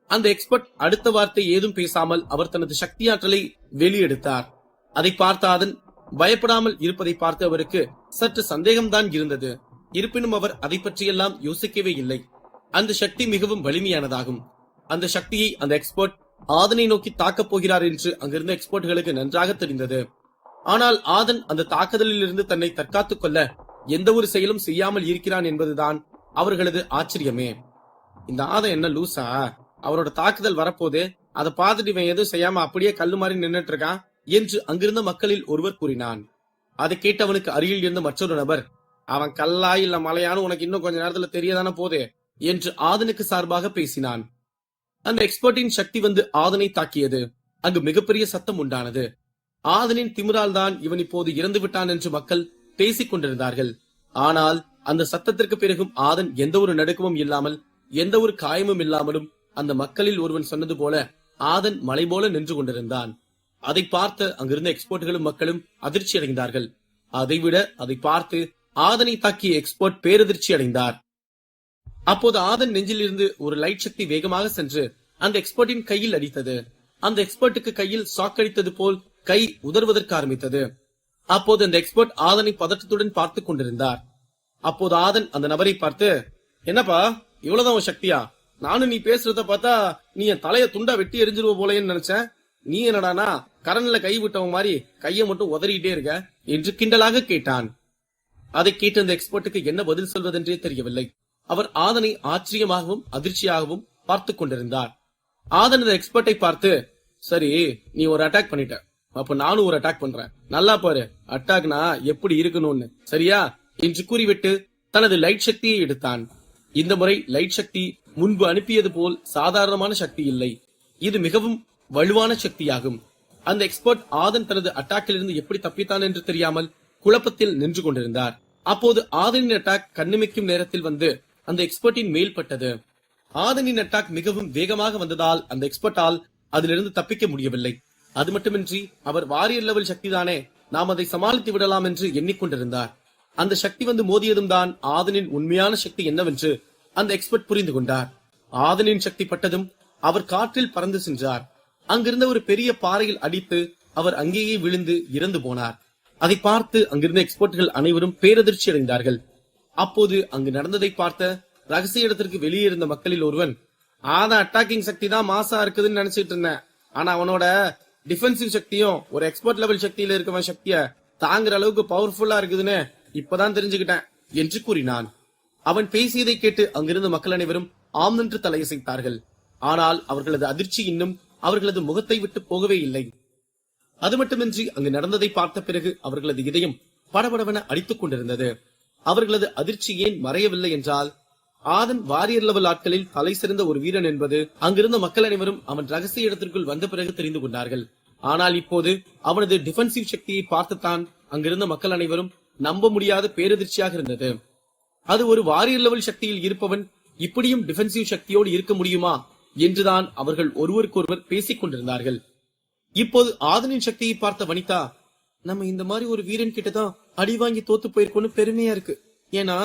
அந்த எக்ஸ்பர்ட் அடுத்த வார்த்தை ஏதும் பேசாமல் அவர் தனது சக்தி ஆற்றலை வெளியெடுத்தார். அதை பார்த்த ஆதன் பயப்படாமல் இருப்பதை பார்த்து அவருக்கு சற்று சந்தேகம்தான் இருந்தது. இருப்பினும் அவர் அதை பற்றியெல்லாம் யோசிக்கவே இல்லை. அந்த சக்தி மிகவும் வலிமையானதாகும். அந்த சக்தியை அந்த எக்ஸ்பர்ட் ஆதனை நோக்கி தாக்கப் போகிறார் என்று அங்கிருந்த எக்ஸ்பர்ட்களுக்கு நன்றாக தெரிந்தது. ஆனால் ஆதன் அந்த தாக்குதலில் இருந்து தன்னை தற்காத்துக் கொள்ள எந்த ஒரு செயலும் செய்யாமல் இருக்கிறான் என்பதுதான் அவர்களது ஆச்சரியமே. இந்த ஆதன் என்ன லூசா, அவரோட தாக்குதல் வரப்போது அதை பார்த்துட்டு இவன் எதுவும் செய்யாம அப்படியே கல்லு மாதிரி நின்னுட்டு இருக்கான் என்று அங்கிருந்த மக்களில் ஒருவர் கூறினான். அதை கேட்டவனுக்கு அருகில் இருந்த மற்றொரு நபர், அவன் கல்லா இல்ல மலையானு உனக்கு இன்னும் கொஞ்ச நேரத்துல தெரியதான போதே என்று ஆதனுக்கு சார்பாக பேசினான். அந்த எக்ஸ்பர்ட்டின் சக்தி வந்து ஆதனை தாக்கியது. அங்கு மிகப்பெரிய சத்தம் உண்டானது. ஆதனின் திமிரால் தான் இவன் இப்போது இறந்து விட்டான் என்று மக்கள் பேசிக் கொண்டிருந்தார்கள். ஆனால் அந்த சத்தத்திற்கு பிறகும் ஆதன் எந்த ஒரு நடுக்கமும் இல்லாமல் எந்த ஒரு காயமும் இல்லாமலும் அந்த மக்களில் ஒருவன் சொன்னது போல ஆதன் மலை போல நின்று கொண்டிருந்தான். அதை பார்த்த அங்கிருந்த எக்ஸ்பர்ட்களும் மக்களும் அதிர்ச்சி அடைந்தார்கள். அதைவிட அதை பார்த்து ஆதனை தாக்கிய எக்ஸ்பர்ட் பேரதிர்ச்சி அடைந்தார். அப்போது ஆதன் நெஞ்சில் இருந்து ஒரு லைட் சக்தி வேகமாக சென்று அந்த எக்ஸ்பர்ட்டின் கையில் அடித்தது. அந்த எக்ஸ்பர்ட்டுக்கு கையில் சாக்கடித்தது போல் கை உதறுவதற்கு ஆரம்பித்தது. அப்போது அந்த எக்ஸ்பர்ட் ஆதனை பதற்றத்துடன் பார்த்துக் கொண்டிருந்தார். அப்போது ஆதன் அந்த நபரை பார்த்து, என்னப்பா இவ்வளவுதான் உன் சக்தியா? நானும் நீ பேசுறத பார்த்தா நீ என் தலைய துண்டா வெட்டி எரிஞ்சிருவ போலேன்னு நினைச்சேன். நீ என்னடானா கரண்ல கை விட்டவன் மாதிரி கைய மட்டும் உதறிட்டே இருக்க என்று கிண்டலாக கேட்டான். அதை கேட்டு அந்த எக்ஸ்பர்ட்டுக்கு என்ன பதில் சொல்வதென்றே தெரியவில்லை. அவர் ஆதனை ஆச்சரியமாகவும் அதிர்ச்சியாகவும் பார்த்துக் கொண்டிருந்தார். ஆதன் அந்த எக்ஸ்பர்ட்டை பார்த்து, சரி நீ ஒரு அட்டாக் பண்ணிட்ட, அப்ப நானும் ஒரு அட்டாக் பண்றேன், நல்லா பாரு அட்டாக்னா எப்படி இருக்கணும்னு, சரியா என்று கூறிவிட்டு தனது லைட் சக்தியை எடுத்தான். இந்த முறை லைட் சக்தி முன்பு அனுப்பியது போல் சாதாரணமான சக்தி இல்லை. இது மிகவும் வலுவான சக்தியாகும். அந்த எக்ஸ்பர்ட் ஆதன் தனது அட்டாக்கில் இருந்து எப்படி தப்பித்தான் என்று தெரியாமல் குழப்பத்தில் நின்று கொண்டிருந்தார். அப்போது ஆதனின் அட்டாக் கண்ணிமைக்கும் நேரத்தில் வந்து அந்த எக்ஸ்பர்ட்டின் மேல் பட்டது. ஆதனின் அட்டாக் மிகவும் வேகமாக வந்ததால் அந்த எக்ஸ்பர்ட்டால் அதிலிருந்து தப்பிக்க முடியவில்லை. அது மட்டுமின்றி அவர் வாரியர் லெவல் சக்திதானே, நாம் அதை சமாளித்து விடலாம் என்று எண்ணிக்கொண்டிருந்தார். அந்த சக்தி வந்து மோதியதும் தான் ஆதனின் உண்மையான சக்தி என்னவென்று அந்த எக்ஸ்பர்ட் புரிந்து கொண்டார். ஆதனின் சக்தி பட்டதும் அவர் காற்றில் பறந்து சென்றார். அங்கிருந்த ஒரு பெரிய பாறையில் அடித்து அவர் அங்கேயே விழுந்து இறந்து போனார். அதை பார்த்து அங்கிருந்த எக்ஸ்பர்ட்கள் அனைவரும் பேரதிர்ச்சி அடைந்தார்கள். அப்போது அங்கு நடந்ததை பார்த்த ரகசிய இடத்திற்கு வெளியே இருந்த மக்களில் ஒருவன், ஆதான் அட்டாக்கிங் சக்தி தான் மாசா இருக்குதுன்னு நினைச்சிட்டு இருந்தேன், ஆனா அவனோட டிஃபென்சிவ் சக்தியும் ஒரு எக்ஸ்பர்ட் லெவல் சக்தியில இருக்கவன் சக்திய தாங்குற அளவுக்கு பவர்ஃபுல்லா இருக்குதுன்னு இப்பதான் தெரிஞ்சுக்கிட்டேன் என்று கூறினான். அவன் பேசியதை கேட்டு அங்கிருந்த மக்கள் அனைவரும் ஆம் என்று தலையசைத்தார்கள். ஆனால் அவர்களது அதிர்ச்சி இன்னும் அவர்களது முகத்தை விட்டு போகவே இல்லை. அது மட்டுமின்றி அங்கு நடந்ததை பார்த்த பிறகு அவர்களது இதயம் படபடவென அடித்துக் கொண்டிருந்தது. அவர்களது அதிர்ச்சி ஏன் மறையவில்லை என்றால், ஆதன் வாரியர் லெவல் ஆட்களில் தலை சிறந்த ஒரு வீரன் என்பது அங்கிருந்த மக்கள் அனைவரும் அவன் ரகசிய இடத்திற்குள் வந்த பிறகு தெரிந்து கொண்டார்கள். ஆனால் இப்போது அவனது டிஃபென்சிவ் சக்தியை பார்த்துத்தான் அங்கிருந்த மக்கள் அனைவரும் நம்ப முடியாத பேரதிர்ச்சியாக இருந்தது. அது ஒரு வாரியர் லெவல் சக்தியில் இருப்பவன் இப்படியும் டிஃபென்சிவ் சக்தியோடு இருக்க முடியுமா என்றுதான் அவர்கள் ஒருவருக்கொருவர் பேசிக் கொண்டிருந்தார்கள். இப்போது ஆதனின் சக்தியை பார்த்த வனிதா, நம்ம இந்த மாதிரி ஒரு வீரன் கிட்டதான் அடி வாங்கி தோத்து போயிருக்கோன்னு பெருமையா இருக்கு. ஏன்னா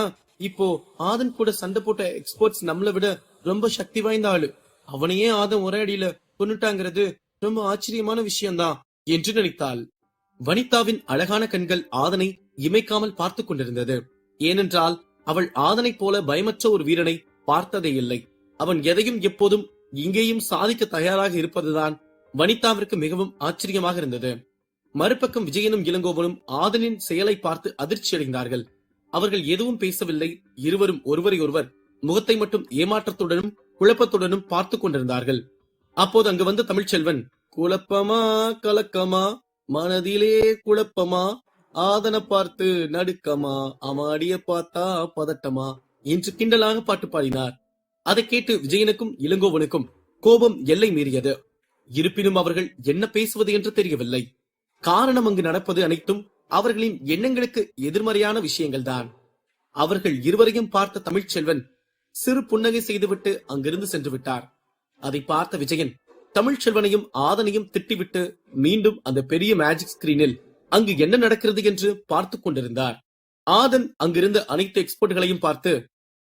இப்போ ஆதன் கூட சண்டை போட்ட எக்ஸ்பர்ட்ஸ் நம்மளை விட ரொம்ப சக்தி வாய்ந்த ஆளு. அவனையே ஆதன் ஒரே அடியில கொன்னுட்டாங்கிறது ரொம்ப ஆச்சரியமான விஷயம்தான் என்று நினைத்தாள். வனிதாவின் அழகான கண்கள் ஆதனை இமைக்காமல் பார்த்து கொண்டிருந்தது. ஏனென்றால் அவள் ஆதனை போல பயமற்ற ஒரு வீரனை பார்த்ததே இல்லை. அவன் எதையும் எப்போதும் இங்கேயும் சாதிக்க தயாராக இருப்பதுதான் வனிதாவிற்கு மிகவும் ஆச்சரியமாக இருந்தது. மறுபக்கம் விஜயனும் இளங்கோவனும் ஆதனின் செயலை பார்த்து அதிர்ச்சி அடைந்தார்கள். அவர்கள் எதுவும் பேசவில்லை. இருவரும் ஒருவரை ஒருவர் முகத்தை மட்டும் ஏமாற்றத்துடனும் குழப்பத்துடனும் பார்த்து கொண்டிருந்தார்கள். அப்போது அங்கு வந்த தமிழ்ச்செல்வன், குழப்பமா கலக்கமா மனதிலே குழப்பமா, ஆதன பார்த்து நடுக்கமா, அமாடிய பார்த்தா பதட்டமா என்று கிண்டலாக பாட்டு பாடினார். அதை கேட்டு விஜயனுக்கும் இளங்கோவனுக்கும் கோபம் எல்லை மீறியது. இருப்பினும் அவர்கள் என்ன பேசுவது என்று தெரியவில்லை. காரணம் அங்கு நடப்பது அனைத்தும் அவர்களின் எண்ணங்களுக்கு எதிர்மறையான விஷயங்கள் தான். அவர்கள் இருவரையும் பார்த்த தமிழ்ச்செல்வன் சிறு புன்னகை செய்துவிட்டு அங்கிருந்து சென்று விட்டார். அதை பார்த்த விஜயன் தமிழ்ச்செல்வனையும் ஆதனையும் திட்டிவிட்டு மீண்டும் அந்த பெரிய மேஜிக் ஸ்கிரீனில் அங்கு என்ன நடக்கிறது என்று பார்த்து கொண்டிருந்தார். ஆதன் அங்கிருந்த அனைத்து எக்ஸ்பர்ட்களையும் பார்த்து,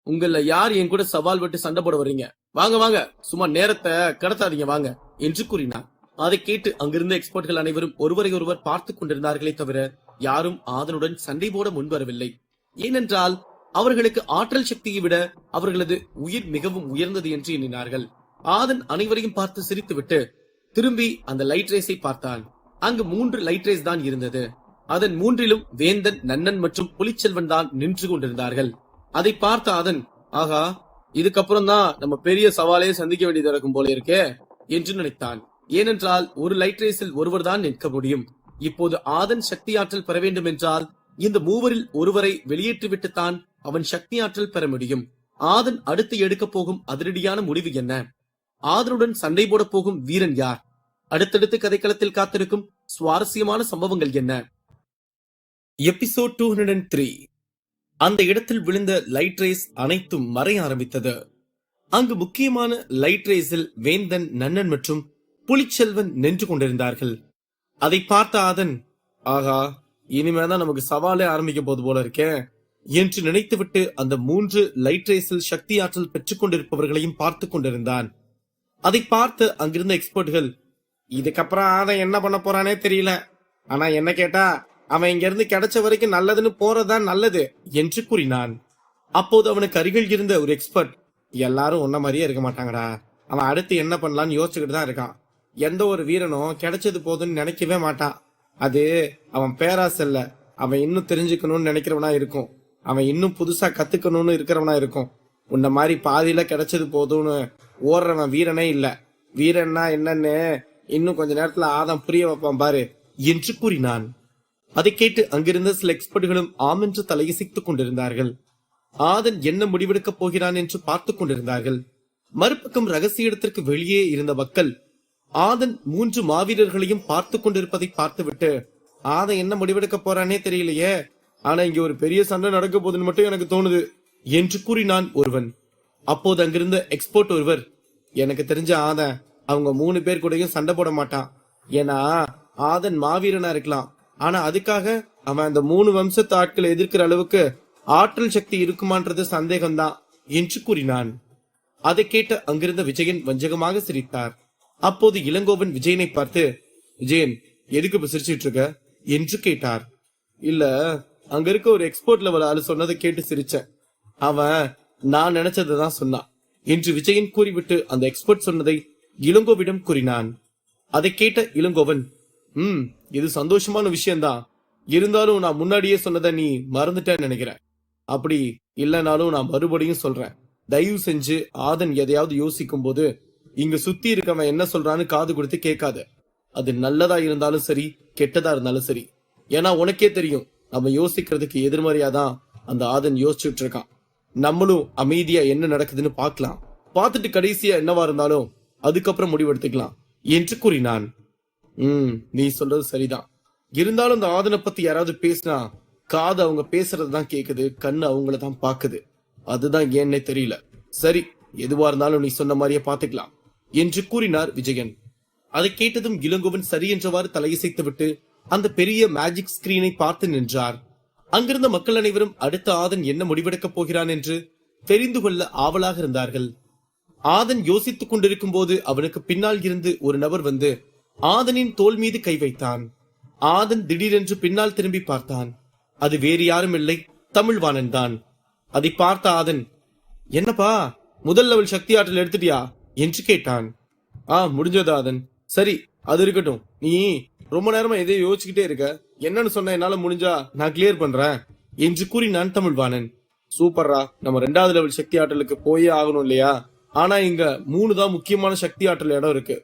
உங்கள யார் என் கூட சவால் விட்டு சண்டை போட வர்றீங்க, வாங்க வாங்க, சும்மா நேரத்தை கடத்தாதீங்க வாங்க என்று கூறினார். அதை கேட்டு அங்கிருந்த எக்ஸ்பர்ட்கள் அனைவரும் ஒருவரை ஒருவர் பார்த்துக் கொண்டிருந்தார்களே தவிர யாரும் ஆதனுடன் சண்டை போட முன்வரவில்லை. ஏனென்றால் அவர்களுக்கு ஆற்றல் சக்தியை விட அவர்களது உயிர் மிகவும் உயர்ந்தது என்று எண்ணினார்கள். ஆதன் அனைவரையும் பார்த்து சிரித்துவிட்டு திரும்பி அந்த லைட் ரேஸை பார்த்தான். அங்கு 3 லைட் ரேஸ் தான் இருந்தது. அதன் 3லும் வேந்தன், நன்னன் மற்றும் புலிச்செல்வன் தான் நின்று கொண்டிருந்தார்கள். அதை பார்த்த ஆதன், ஆகா, இதுக்கப்புறம் தான் நம்ம பெரிய சவாலே சந்திக்க வேண்டியது இருக்கும் போல இருக்கே என்று நினைத்தான். ஏனென்றால் ஒரு லைட் ரேஸில் ஒருவர் தான் நிற்க முடியும். இப்போது ஆதன் சக்தி ஆற்றல் பெற வேண்டும் என்றால் இந்த மூவரில் ஒருவரை வெளியேற்றிவிட்டுத்தான் அவன் சக்தி ஆற்றல் பெற முடியும். ஆதன் அடுத்து எடுக்க போகும் அதிரடியான முடிவு என்ன? ஆதனுடன் சண்டை போட போகும் வீரன் யார்? அடுத்தடுத்து கதைக்களத்தில் காத்திருக்கும் சுவாரஸ்யமான சம்பவங்கள் என்ன? எபிசோட் 203. அந்த இடத்தில் விழுந்த லைட் ரேஸ் அனைத்தும் மறைய ஆரம்பித்தது. அங்கு முக்கியமான லைட் ரேஸில் வேந்தன், நன்னன் மற்றும் புலிச்செல்வன் நின்று கொண்டிருந்தார்கள். அதை பார்த்த ஆதன், ஆகா, இனிமேதான் நமக்கு சவாலே ஆரம்பிக்க போது போல இருக்கேன் என்று நினைத்துவிட்டு அந்த 3 லைட் ரேஸில் சக்தி ஆற்றல் பெற்றுக் கொண்டிருப்பவர்களையும் பார்த்து கொண்டிருந்தான். அதை பார்த்து அங்கிருந்த எக்ஸ்பர்ட்கள், இதுக்கப்புறம் ஆதன் என்ன பண்ண போறானே தெரியல, ஆனா என்ன கேட்டா அவன் இங்க இருந்து கிடைச்ச வரைக்கும் நல்லதுன்னு போறதுதான் நல்லது என்று கூறினான். அப்போது அவனுக்கு அருகில் இருந்த ஒரு எக்ஸ்பர்ட், எல்லாரும் ஒன்ன மாதிரியே இருக்க மாட்டாங்கடா, அவன் அடுத்து என்ன பண்ணலான்னு யோசிச்சுக்கிட்டு தான் இருக்கான். எந்த ஒரு வீரனும் கிடைச்சது போதுன்னு நினைக்கவே மாட்டான். அது அவன் பேராசை இல்ல, அவன் இன்னும் தெரிஞ்சுக்கணும்னு நினைக்கிறவனா இருக்கும். அவன் இன்னும் புதுசா கத்துக்கணும்னு இருக்கிறவனா இருக்கும். உன்ன மாதிரி பாதியில கிடைச்சது போதும்னு ஓடுறவன் வீரனே இல்ல. வீரன்னா என்னன்னு இன்னும் கொஞ்ச நேரத்துல ஆதம் புரிய வைப்பான் பாரு என்று கூறினான். அதை கேட்டு அங்கிருந்த சில எக்ஸ்பர்ட்களும் ஆம் என்று தலையசைத்துக் கொண்டிருந்தார்கள். ஆதன் என்ன முடிவெடுக்கப் போகிறான் என்று பார்த்துக் கொண்டிருந்தார்கள். மறுபக்கம் ரகசிய இடத்திற்கு வெளியே இருந்த மக்கள் ஆதன் 3 மாவீரர்களையும் பார்த்து கொண்டிருப்பதை பார்த்துவிட்டு, ஆதன் என்ன முடிவெடுக்க போறானே தெரியலையே, ஆனா இங்க ஒரு பெரிய சண்டை நடக்க போதுன்னு மட்டும் எனக்கு தோணுது என்று கூறினான் ஒருவன். அப்போது அங்கிருந்த எக்ஸ்போர்ட் ஒருவர், எனக்கு தெரிஞ்ச ஆதன் அவங்க 3 பேர் கூடயும் சண்டை போட மாட்டான். ஏன்னா ஆதன் மாவீரனா இருக்கலாம், ஆனா அதுக்காக அவன் அந்த 3 வம்சத்து ஆட்களை எதிர்க்கிற அளவுக்கு ஆற்றல் சக்தி இருக்குமான்றது சந்தேகம்தான் என்று கூறினான். அதை கேட்ட அங்கிருந்த விஜயன் வஞ்சகமாக சிரித்தார். அப்போது இளங்கோவன் விஜயனை பார்த்து, விஜயன் எதுக்கு இப்ப சிரிச்சிட்டு இருக்க என்று கேட்டார். இல்ல, அங்க இருக்க ஒரு எக்ஸ்போர்ட் லெவல் ஆளு சொன்னதை கேட்டு சிரிச்சேன். அவன் நான் நினைச்சதான் சொன்னான் என்று விஜயன் கூறிவிட்டு அந்த எக்ஸ்பர்ட் சொன்னதை இளங்கோவிடம் கூறினான். அதை கேட்ட இளங்கோவன், இது சந்தோஷமான விஷயம்தான். இருந்தாலும் நான் முன்னாடியே சொன்னதை நீ மறந்துட்டேன்னு நினைக்கிறேன். அப்படி இல்லைனாலும் நான் மறுபடியும் சொல்றேன், தயவு செஞ்சு ஆதன் எதையாவது யோசிக்கும் போது இங்க சுத்தி இருக்கவன் என்ன சொல்றான்னு காது கொடுத்து கேட்காத. அது நல்லதா இருந்தாலும் சரி, கெட்டதா இருந்தாலும் சரி. ஏன்னா உனக்கே தெரியும், நம்ம யோசிக்கிறதுக்கு எதிர்மறையாதான் அந்த ஆதன் யோசிச்சுட்டு இருக்கான். நம்மளும் அமைதியா என்ன நடக்குதுன்னு பார்க்கலாம், பார்த்துட்டு கடைசியா என்னவா இருந்தாலும் அதுக்கப்புறம் முடிவெடுத்துக்கலாம் என்று கூறினான். நீ சொல்றது சரிதான். இருந்தாலும் அந்த ஆதனை பத்தி யாராவது பேசினா காது அவங்க பேசுறதுதான் கேக்குது, கண்ணு அவங்கள தான் பாக்குது. அதுதான் ஏன்னே தெரியல. சரி, எதுவா இருந்தாலும் நீ சொன்ன மாதிரியே பாத்துக்கலாம் என்று கூறினார் விஜயன். அதை கேட்டதும் இளங்கோவன் சரி என்றவாறு தலையசைத்து விட்டு அந்த பெரிய மேஜிக் ஸ்கிரீனை பார்த்து நின்றார். அங்கிருந்த மக்கள் அனைவரும் அடுத்த ஆதன் என்ன முடிவெடுக்கப் போகிறான் என்று தெரிந்து கொள்ள ஆவலாக இருந்தார்கள். ஆதன் யோசித்துக் கொண்டிருக்கும் போது அவனுக்கு பின்னால் இருந்து ஒரு நபர் வந்து ஆதனின் தோள் மீது கை வைத்தான். ஆதன் திடீரென்று பின்னால் திரும்பி பார்த்தான். அது வேறு யாரும் இல்லை, தமிழ்வாணன் தான். அதை பார்த்த ஆதன், என்னப்பா முதல் லெவல் சக்தி ஆற்றல் எடுத்துட்டியா என்று கேட்டான். முடிஞ்சது ஆதன். சரி, அது இருக்கட்டும். நீ ரொம்ப நேரமா எதையோ யோசிச்சுக்கிட்டே இருக்க. என்னன்னு சொன்ன என்னால முடிஞ்சா நான் கிளியர் பண்றேன் என்று கூறினான் தமிழ்வாணன். சூப்பர்ரா, நம்ம 2வது லெவல் சக்தி ஆற்றலுக்கு போயே ஆகணும் இல்லையா? ஆனா இங்க 3 தான் முக்கியமான சக்தி ஆற்றல் இடம் இருக்கு.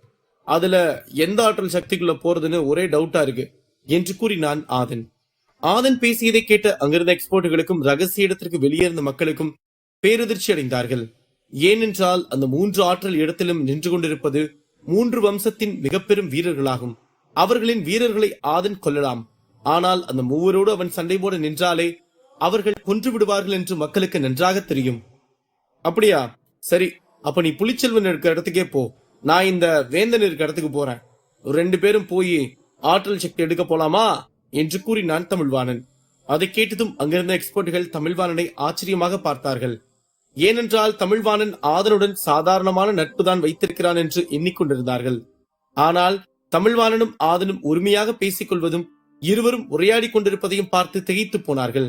அதுல எந்த ஆற்றல் சக்திக்குள்ள போறதுன்னு ஒரே டவுட்டா இருக்கு என்று கூறினான் ஆதன். ஆதன் பேசியதை கேட்ட அங்கிருந்த எக்ஸ்போர்ட்டுகளுக்கும் ரகசிய இடத்திற்கு வெளியேறின மக்களுக்கும் பேரதிர்ச்சி அடைந்தார்கள். ஏனென்றால் அந்த 3 ஆற்றல் இடத்திலும் நின்று கொண்டிருப்பது 3 வம்சத்தின் மிக பெரும் வீரர்களாகும். அவர்களின் வீரர்களை ஆதன் கொல்லலாம். ஆனால் அந்த 3 அவன் சண்டை போட நின்றாலே அவர்கள் கொன்று விடுவார்கள் என்று மக்களுக்கு நன்றாக தெரியும். அப்படியா? சரி, அப்ப நீ புலிச்செல்வன் இருக்க இடத்துக்கே போ. நான் இந்த வேந்தன் இருக்க இடத்துக்கு போறேன். 2 பேரும் போய் ஆற்றல் சக்தி எடுக்க போலாமா என்று கூறினான் தமிழ்வாணன். அதை கேட்டதும் அங்கிருந்த எக்ஸ்பர்ட்டுகள் தமிழ்வாணனை ஆச்சரியமாக பார்த்தார்கள். ஏனென்றால் தமிழ்வாணன் ஆதனுடன் சாதாரணமான நட்புதான் வைத்திருக்கிறான் என்று எண்ணிக்கொண்டிருந்தார்கள். ஆனால் தமிழ்வாணனும் ஆதனும் உரிமையாக பேசிக் கொள்வதும் இருவரும் உரையாடி கொண்டிருப்பதையும் பார்த்து திகைத்து போனார்கள்.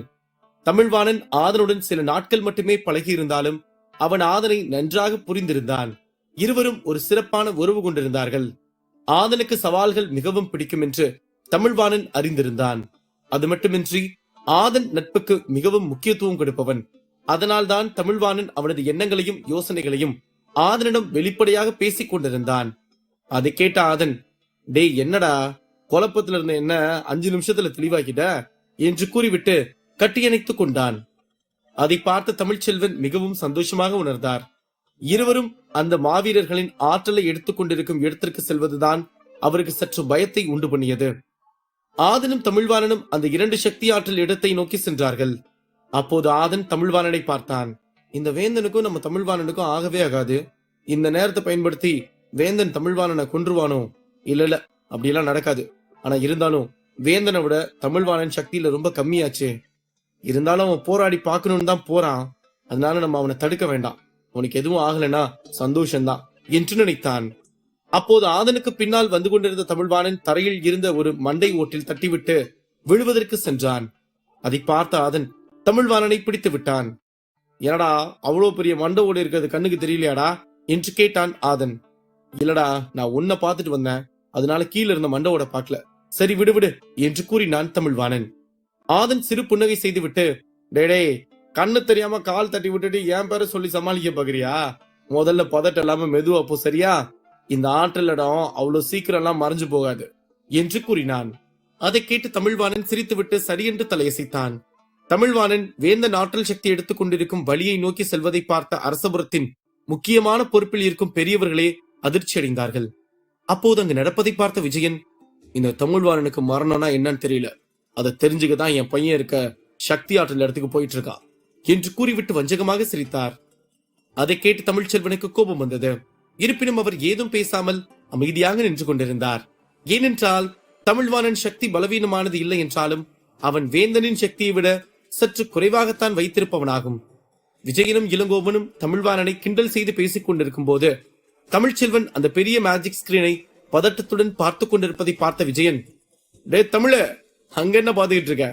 தமிழ்வாணன் ஆதனுடன் சில நாட்கள் மட்டுமே பழகியிருந்தாலும் அவன் ஆதனை நன்றாக புரிந்திருந்தான். இருவரும் ஒரு சிறப்பான உறவு கொண்டிருந்தார்கள். ஆதனுக்கு சவால்கள் மிகவும் பிடிக்கும் என்று தமிழ்வாணன் அறிந்திருந்தான். அது மட்டுமின்றி ஆதன் நட்புக்கு மிகவும் முக்கியத்துவம் கொடுப்பவன். அதனால்தான் தமிழ்வாணன் அவனது எண்ணங்களையும் யோசனைகளையும் ஆதனிடம் வெளிப்படையாக பேசிக் கொண்டிருந்தான். அதை கேட்ட ஆதன், டேய் என்னடா குழப்பத்துல இருந்த என்ன 5 நிமிஷத்துல தெளிவாக்கிட்ட என்று கூறிவிட்டு கட்டியணைத்துக் கொண்டான். அதை பார்த்த தமிழ்ச்செல்வன் மிகவும் சந்தோஷமாக உணர்ந்தார். இருவரும் அந்த மாவீரர்களின் ஆற்றலை எடுத்துக் கொண்டிருக்கும் இடத்திற்கு செல்வதுதான் அவருக்கு சற்று பயத்தை உண்டு பண்ணியது. ஆதனும் தமிழ்வாணனும் அந்த 2 சக்தி ஆற்றல் இடத்தை நோக்கி சென்றார்கள். அப்போது ஆதன் தமிழ்வாணனை பார்த்தான். இந்த வேந்தனுக்கும் நம்ம தமிழ்வாணனுக்கும் ஆகவே ஆகாது. இந்த நேரத்தை பயன்படுத்தி வேந்தன் தமிழ்வாணனை கொன்றுவானோ? இல்ல, அப்படியெல்லாம் நடக்காது. ஆனா இருந்தாலும் வேந்தனை விட தமிழ்வாணன் சக்தியில ரொம்ப கம்மியாச்சு. இருந்தாலும் அவன் போராடி பார்க்கணும்னு தான் போறான். அதனால நம்ம அவனை தடுக்க வேண்டாம். உனக்கு எதுவும் ஆகலைன்னா சந்தோஷம்தான் என்று நினைத்தான். அப்போது ஆதனுக்கு பின்னால் வந்து கொண்டிருந்த தமிழ்வாணன் தரையில் இருந்த ஒரு மண்டை ஓட்டில் தட்டிவிட்டு விழுவதற்கு சென்றான். அதை பார்த்த ஆதன் தமிழ்வாணனை பிடித்து விட்டான். என்னடா அவ்வளவு பெரிய மண்டை ஓடு இருக்கிறது கண்ணுக்கு தெரியலையாடா என்று கேட்டான் ஆதன். இல்லடா, நான் உன்னை பார்த்துட்டு வந்தேன், அதனால கீழே இருந்த மண்டை ஓட பார்க்கல. சரி விடு விடு என்று கூறினான் தமிழ்வாணன். ஆதன் சிறு புன்னகை செய்துவிட்டு, டேடே கண்ணு தெரியாம கால் தட்டி விட்டுட்டு என் பேர சொல்லி சமாளிக்க பாக்குறியா? முதல்ல பதட்ட இல்லாம மெதுவா போ, சரியா? இந்த ஆற்றல் இடம் அவ்வளவு சீக்கிரம் எல்லாம் மறைஞ்சு போகாது என்று கூறினான். அதை கேட்டு தமிழ்வாணன் சிரித்துவிட்டு சரியென்று தலையசைத்தான். தமிழ்வாணன் வேந்தன் ஆற்றல் சக்தி எடுத்துக் கொண்டிருக்கும் வழியை நோக்கி செல்வதை பார்த்த அரசபுரத்தின் முக்கியமான பொறுப்பில் இருக்கும் பெரியவர்களே அதிர்ச்சி அடைந்தார்கள். அப்போது அங்கு நடப்பதை பார்த்த விஜயன், இந்த தமிழ்வாணனுக்கு மரணம்னா என்னன்னு தெரியல, அதை தெரிஞ்சுக்கதான் என் பையன் இருக்க சக்தி ஆற்றல் இடத்துக்கு போயிட்டு இருக்கான் என்று கூறிவிட்டு வஞ்சகமாக சிரித்தார். அதை கேட்டு தமிழ்ச்செல்வனுக்கு கோபம் வந்தது. இருப்பினும் அவர் ஏதும் பேசாமல் அமைதியாக நின்று கொண்டிருந்தார். ஏனென்றால் தமிழ்வாணன் சக்தி பலவீனமானது இல்லை என்றாலும் அவன் வேந்தனின் சக்தியை விட சற்று குறைவாகத்தான் வைத்திருப்பவனாகும். விஜயனும் இளங்கோவனும் தமிழ்வாணனை கிண்டல் செய்து பேசிக் கொண்டிருக்கும் போது தமிழ்ச்செல்வன் அந்த பெரிய மேஜிக் ஸ்கிரீனை பதட்டத்துடன் பார்த்து கொண்டிருப்பதை பார்த்த விஜயன், டே தமிழ, அங்க என்ன பாத்துக்கிட்டு இருக்க?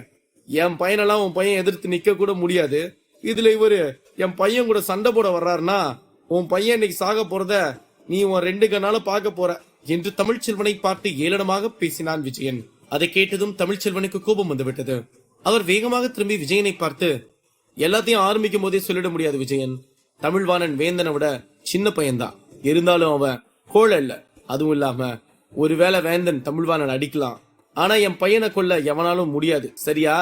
என் பையனெல்லாம் உன் பையன் எதிர்த்து நிக்க கூட முடியாது. இதுல இவரு என் பையன் கூட சண்டை போட வர்றாருன்னா உன் பையன் இன்னைக்கு சாக போறத நீ உன் 2 கண்ணால பார்க்க போற என்று தமிழ்ச்செல்வனை பார்த்து ஏளனமாக பேசினான் விஜயன். அதை கேட்டதும் தமிழ்ச்செல்வனுக்கு கோபம் வந்துவிட்டது. அவர் வேகமாக திரும்பி விஜயனை பார்த்து, எல்லாத்தையும் ஆரம்பிக்கும் போதே சொல்லிட முடியாது விஜயன். தமிழ்வாணன் வேந்தனை விட சின்ன பையன்தான். இருந்தாலும் அவன் கோழ இல்ல. அதுவும் இல்லாம ஒருவேளை வேந்தன் தமிழ்வாணன் அடிக்கலாம், ஆனா என் பையனை கொல்ல எவனாலும் முடியாது, சரியா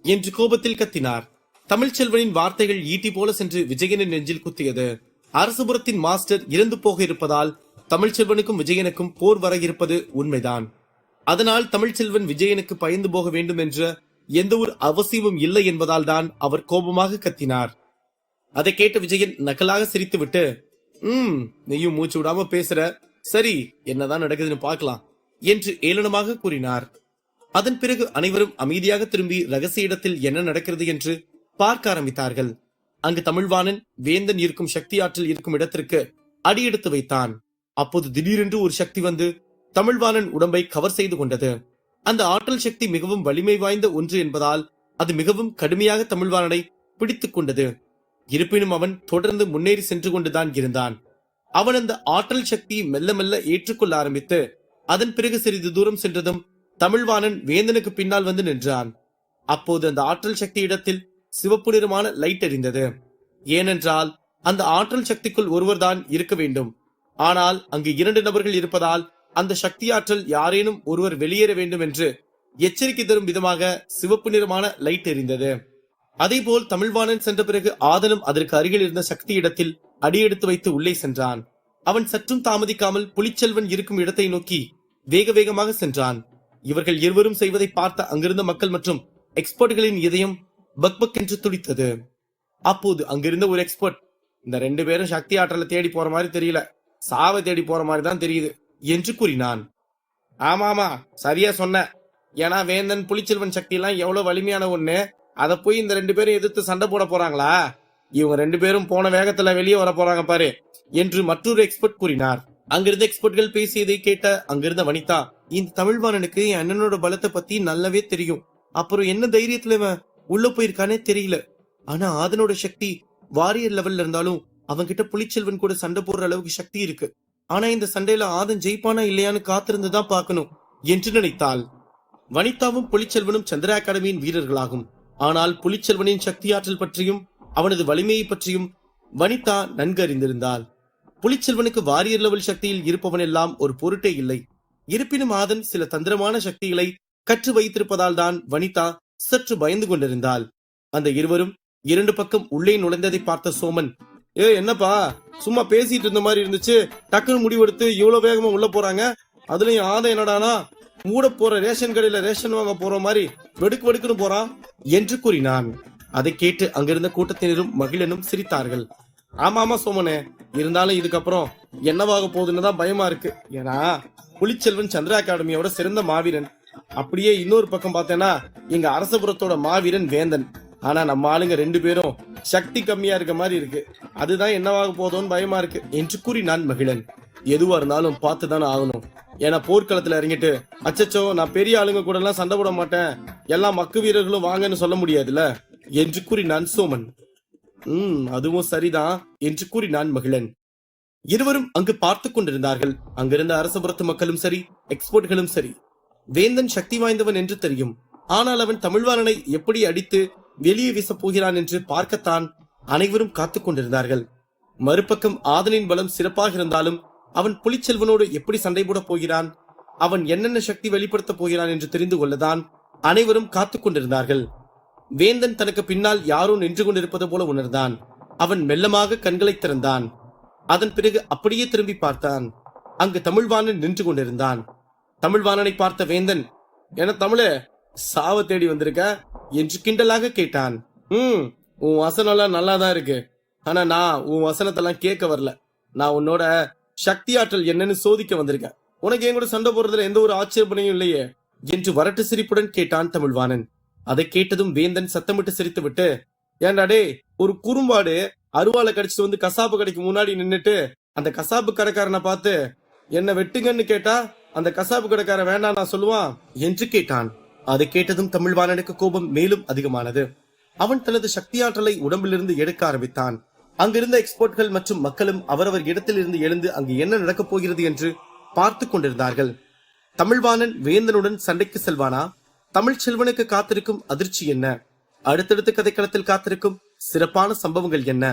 என்று கோபத்தில் கத்தினார். தமிழ்ச்செல்வனின் வார்த்தைகள் ஈட்டி போல சென்று விஜயனின் நெஞ்சில் குத்தியது. அரசபுரத்தின் மாஸ்டர் இறந்து போக இருப்பதால் தமிழ்ச்செல்வனுக்கும் விஜயனுக்கும் போர் வர இருப்பது உண்மைதான். அதனால் தமிழ்ச்செல்வன் விஜயனுக்கு பயந்து போக வேண்டும் என்ற எந்த ஒரு அவசியமும் இல்லை என்பதால் தான் அவர் கோபமாக கத்தினார். அதை கேட்ட விஜயன் நக்கலாக சிரித்துவிட்டு, நீயும் மூச்சு விடாம பேசுற, சரி என்னதான் நடக்குதுன்னு பார்க்கலாம் என்று ஏளனமாக கூறினார். அதன் பிறகு அனைவரும் அமைதியாக திரும்பி ரகசிய இடத்தில் என்ன நடக்கிறது என்று பார்க்க ஆரம்பித்தார்கள். அங்கு தமிழ்வாணன் வேந்தன் இருக்கும் சக்தி ஆற்றல் இருக்கும் இடத்திற்கு அடியெடுத்து வைத்தான். அப்போது திடீரென்று ஒரு சக்தி வந்து தமிழ்வாணன் உடம்பை கவர் செய்து கொண்டது. அந்த ஆற்றல் சக்தி மிகவும் வலிமை வாய்ந்த ஒன்று என்பதால் அது மிகவும் கடுமையாக தமிழ்வாணனை பிடித்துக் கொண்டது. இருப்பினும் அவன் தொடர்ந்து முன்னேறி சென்று கொண்டுதான் இருந்தான். அவன் அந்த ஆற்றல் சக்தியை மெல்ல மெல்ல ஏற்றுக்கொள்ள ஆரம்பித்து அதன் பிறகு சிறிது தூரம் சென்றதும் தமிழ்வாணன் வேந்தனுக்கு பின்னால் வந்து நின்றான். அப்போது அந்த ஆற்றல் சக்தி இடத்தில் சிவப்பு நிறமான லைட் எரிந்தது. ஏனென்றால் அந்த ஆற்றல் சக்திக்குள் ஒருவர்தான் இருக்க வேண்டும். ஆனால் அங்கு 2 நபர்கள் இருப்பதால் அந்த சக்தி ஆற்றல் யாரேனும் ஒருவர் வெளியேற வேண்டும் என்று எச்சரிக்கை தரும் விதமாக சிவப்பு நிறமான லைட் எரிந்தது. அதேபோல் தமிழ்வாணன் சென்ற பிறகு ஆதனும் அதற்கு அருகில் இருந்த சக்தி இடத்தில் அடியெடுத்து வைத்து உள்ளே சென்றான். அவன் சற்றும் தாமதிக்காமல் புலிச்செல்வன் இருக்கும் இடத்தை நோக்கி வேக வேகமாக சென்றான். இவர்கள் இருவரும் செய்வதை பார்த்த அங்கிருந்த மக்கள் மற்றும் எக்ஸ்பர்ட்களின் இதயம் பக்பக் என்று துடித்தது. அப்போது அங்கிருந்த ஒரு எக்ஸ்பர்ட், இந்த 2 பேரும் சக்தி ஆற்றலை தேடி போற மாதிரி தெரியல, சாவை தேடி போற மாதிரி தான் தெரியுது என்று கூறினான். ஆமாமா, சரியா சொன்ன. ஏன்னா வேந்தன் புலிச்செல்வன் சக்தி எல்லாம் எவ்வளவு வலிமையான ஒண்ணு, அத போய் இந்த 2 பேரும் எதிர்த்து சண்டை போட போறாங்களா? இவங்க 2 பேரும் போன வேகத்துல வெளியே வர போறாங்க பாரு என்று மற்றொரு எக்ஸ்பர்ட் கூறினார். அங்கிருந்த எக்ஸ்பர்ட்கள் பேசியதை கேட்ட அங்கிருந்த வனிதா, இந்த தமிழ்வாணனுக்கு என் அண்ணனோட பலத்தை பத்தி நல்லாவே தெரியும். அப்புறம் என்ன தைரியத்துல உள்ள போயிருக்கானே தெரியல. ஆனா ஆதனோட சக்தி வாரியர் லெவல்ல இருந்தாலும் அவன்கிட்ட புலிச்செல்வன் கூட சண்டை போடுற அளவுக்கு சக்தி இருக்கு. ஆனா இந்த சண்டையில ஆதன் ஜெயிப்பானா இல்லையான்னு காத்திருந்துதான் பார்க்கணும் என்று நினைத்தாள். வனிதாவும் புலிச்செல்வனும் சந்திரா அகாடமியின் வீரர்களாகும். ஆனால் புலிச்செல்வனின் சக்தி ஆற்றல் பற்றியும் அவனது வலிமையை பற்றியும் வனிதா நன்கு அறிந்திருந்தாள். புலிச்செல்வனுக்கு வாரியர் லெவல் சக்தியில் இருப்பவன் எல்லாம் ஒரு பொருட்டே இல்லை. இருப்பினும் ஆதன் சில தந்திரமான சக்திகளை கற்று வைத்திருப்பதால் தான் வனிதா சற்று பயந்து கொண்டிருந்தாள். அந்த இருவரும் 2 பக்கம் உள்ளே நுழைந்ததை பார்த்த சோமன், என்னப்பா சும்மா பேசிட்டு இருந்த மாதிரி இருந்துச்சு, டக்குன்னு முடிவெடுத்து இவ்வளவு வேகமா உள்ள போறாங்க, அதுலயும் ஆதம் என்னடானா மூட போற ரேஷன் கடையில ரேஷன் வாங்க போற மாதிரி வெடுக்கு வெடுக்குன்னு போறான் என்று கூறினான். அதை கேட்டு அங்கிருந்த கூட்டத்தினரும் மகிழனும் சிரித்தார்கள். ஆமா சோமனே, இருந்தாலும் இதுக்கப்புறம் என்னவாக போகுதுன்னு தான் பயமா இருக்கு. ஏன்னா புலிச்செல்வன் சந்திரா அகாடமியோட சிறந்த மாவீரன். அப்படியே இன்னொரு பக்கம் பார்த்தேன்னா எங்க அரசபுரத்தோட மாவீரன் வேந்தன். ஆனா நம்ம ஆளுங்க 2 பேரும் சக்தி கம்மியா இருக்க மாதிரி இருக்கு. அதுதான் என்னவாக போதோன்னு பயமா இருக்கு என்று கூறினான் மகிழன். எதுவா இருந்தாலும் பார்த்துதானே ஆகணும். ஏன்னா போர்க்களத்துல இறங்கிட்டு அச்சச்சோ நான் பெரிய ஆளுங்க கூட எல்லாம் சண்டை போட மாட்டேன், எல்லா மக்கு வீரர்களும் வாங்கன்னு சொல்ல முடியாதுல என்று கூறினான் சோமன். அதுவும் சரிதான் என்று கூறினான் மகிழன். இருவரும் அங்கு பார்த்து கொண்டிருந்தார்கள். அங்கிருந்த அரசபுரத்து மக்களும் சரி, எக்ஸ்போர்ட்களும் சரி, வேந்தன் சக்தி வாய்ந்தவன் என்று தெரியும். ஆனால் அவன் தமிழ்வாணனை எப்படி அடித்து வெளியே வீசப் போகிறான் என்று பார்க்கத்தான் அனைவரும் காத்துக் கொண்டிருந்தார்கள். மறுபக்கம் ஆதனின் பலம் சிறப்பாக இருந்தாலும் அவன் புலிச்செல்வனோடு எப்படி சண்டை போட போகிறான், அவன் என்னென்ன சக்தி வெளிப்படுத்த போகிறான் என்று தெரிந்து கொள்ளதான் அனைவரும் காத்துக் கொண்டிருந்தார்கள். வேந்தன் தனக்கு பின்னால் யாரோ நின்று கொண்டிருப்பது போல உணர்ந்தான். அவன் மெல்லமாக கண்களை திறந்தான். அதன் பிறகு அப்படியே திரும்பி பார்த்தான். அங்கு தமிழ்வாணன் நின்று கொண்டிருந்தான். தமிழ்வாணனை பார்த்த வேந்தன், என தமிழே சாவ தேடி வந்திருக்க என்று கிண்டலாக கேட்டான். உன் வசனம்லாம் நல்லாதான் இருக்கு. ஆனா நான் உன் வசனத்தெல்லாம் கேட்க வரல. நான் உன்னோட சக்தி ஆற்றல் என்னன்னு சோதிக்க வந்திருக்கேன். உனக்கு என் கூட சண்டை போடுறதுல எந்த ஒரு ஆட்சேபனையும் இல்லையே என்று வரட்டு சிரிப்புடன் கேட்டான் தமிழ்வாணன். அதை கேட்டதும் வேந்தன் சத்தமிட்டு சிரித்து விட்டு, ஏன்டா டே, ஒரு குறும்பாடு அருவாளை கடிச்சிட்டு வந்து கசாப்பு கடைக்கு முன்னாடி நின்னுட்டு அந்த கசாப்பு கடைக்காரனை பார்த்து என்ன வெட்டுங்கன்னு கேட்டா அந்த கசாப்பு கடைக்காரன் வேண்டாம் நான் சொல்லுவான் என்று கேட்டான். அதை கேட்டதும் தமிழ்வாணனுக்கு கோபம் மேலும் அதிகமானது. அவன் தனது சக்தி ஆற்றலை உடம்பிலிருந்து எடுக்க ஆரம்பித்தான். அங்கிருந்த எக்ஸ்போர்ட்கள் மற்றும் மக்களும் அவரவர் இடத்திலிருந்து எழுந்து அங்கு என்ன நடக்கப் போகிறது என்று பார்த்து கொண்டிருந்தார்கள். தமிழ்வாணன் வேந்தனுடன் சண்டைக்கு செல்வானா? தமிழ் செல்வனுக்கு காத்திருக்கும் அதிர்ச்சி என்ன? அடுத்தடுத்த கதைக்களத்தில் காத்திருக்கும் சிறப்பான சம்பவங்கள் என்ன?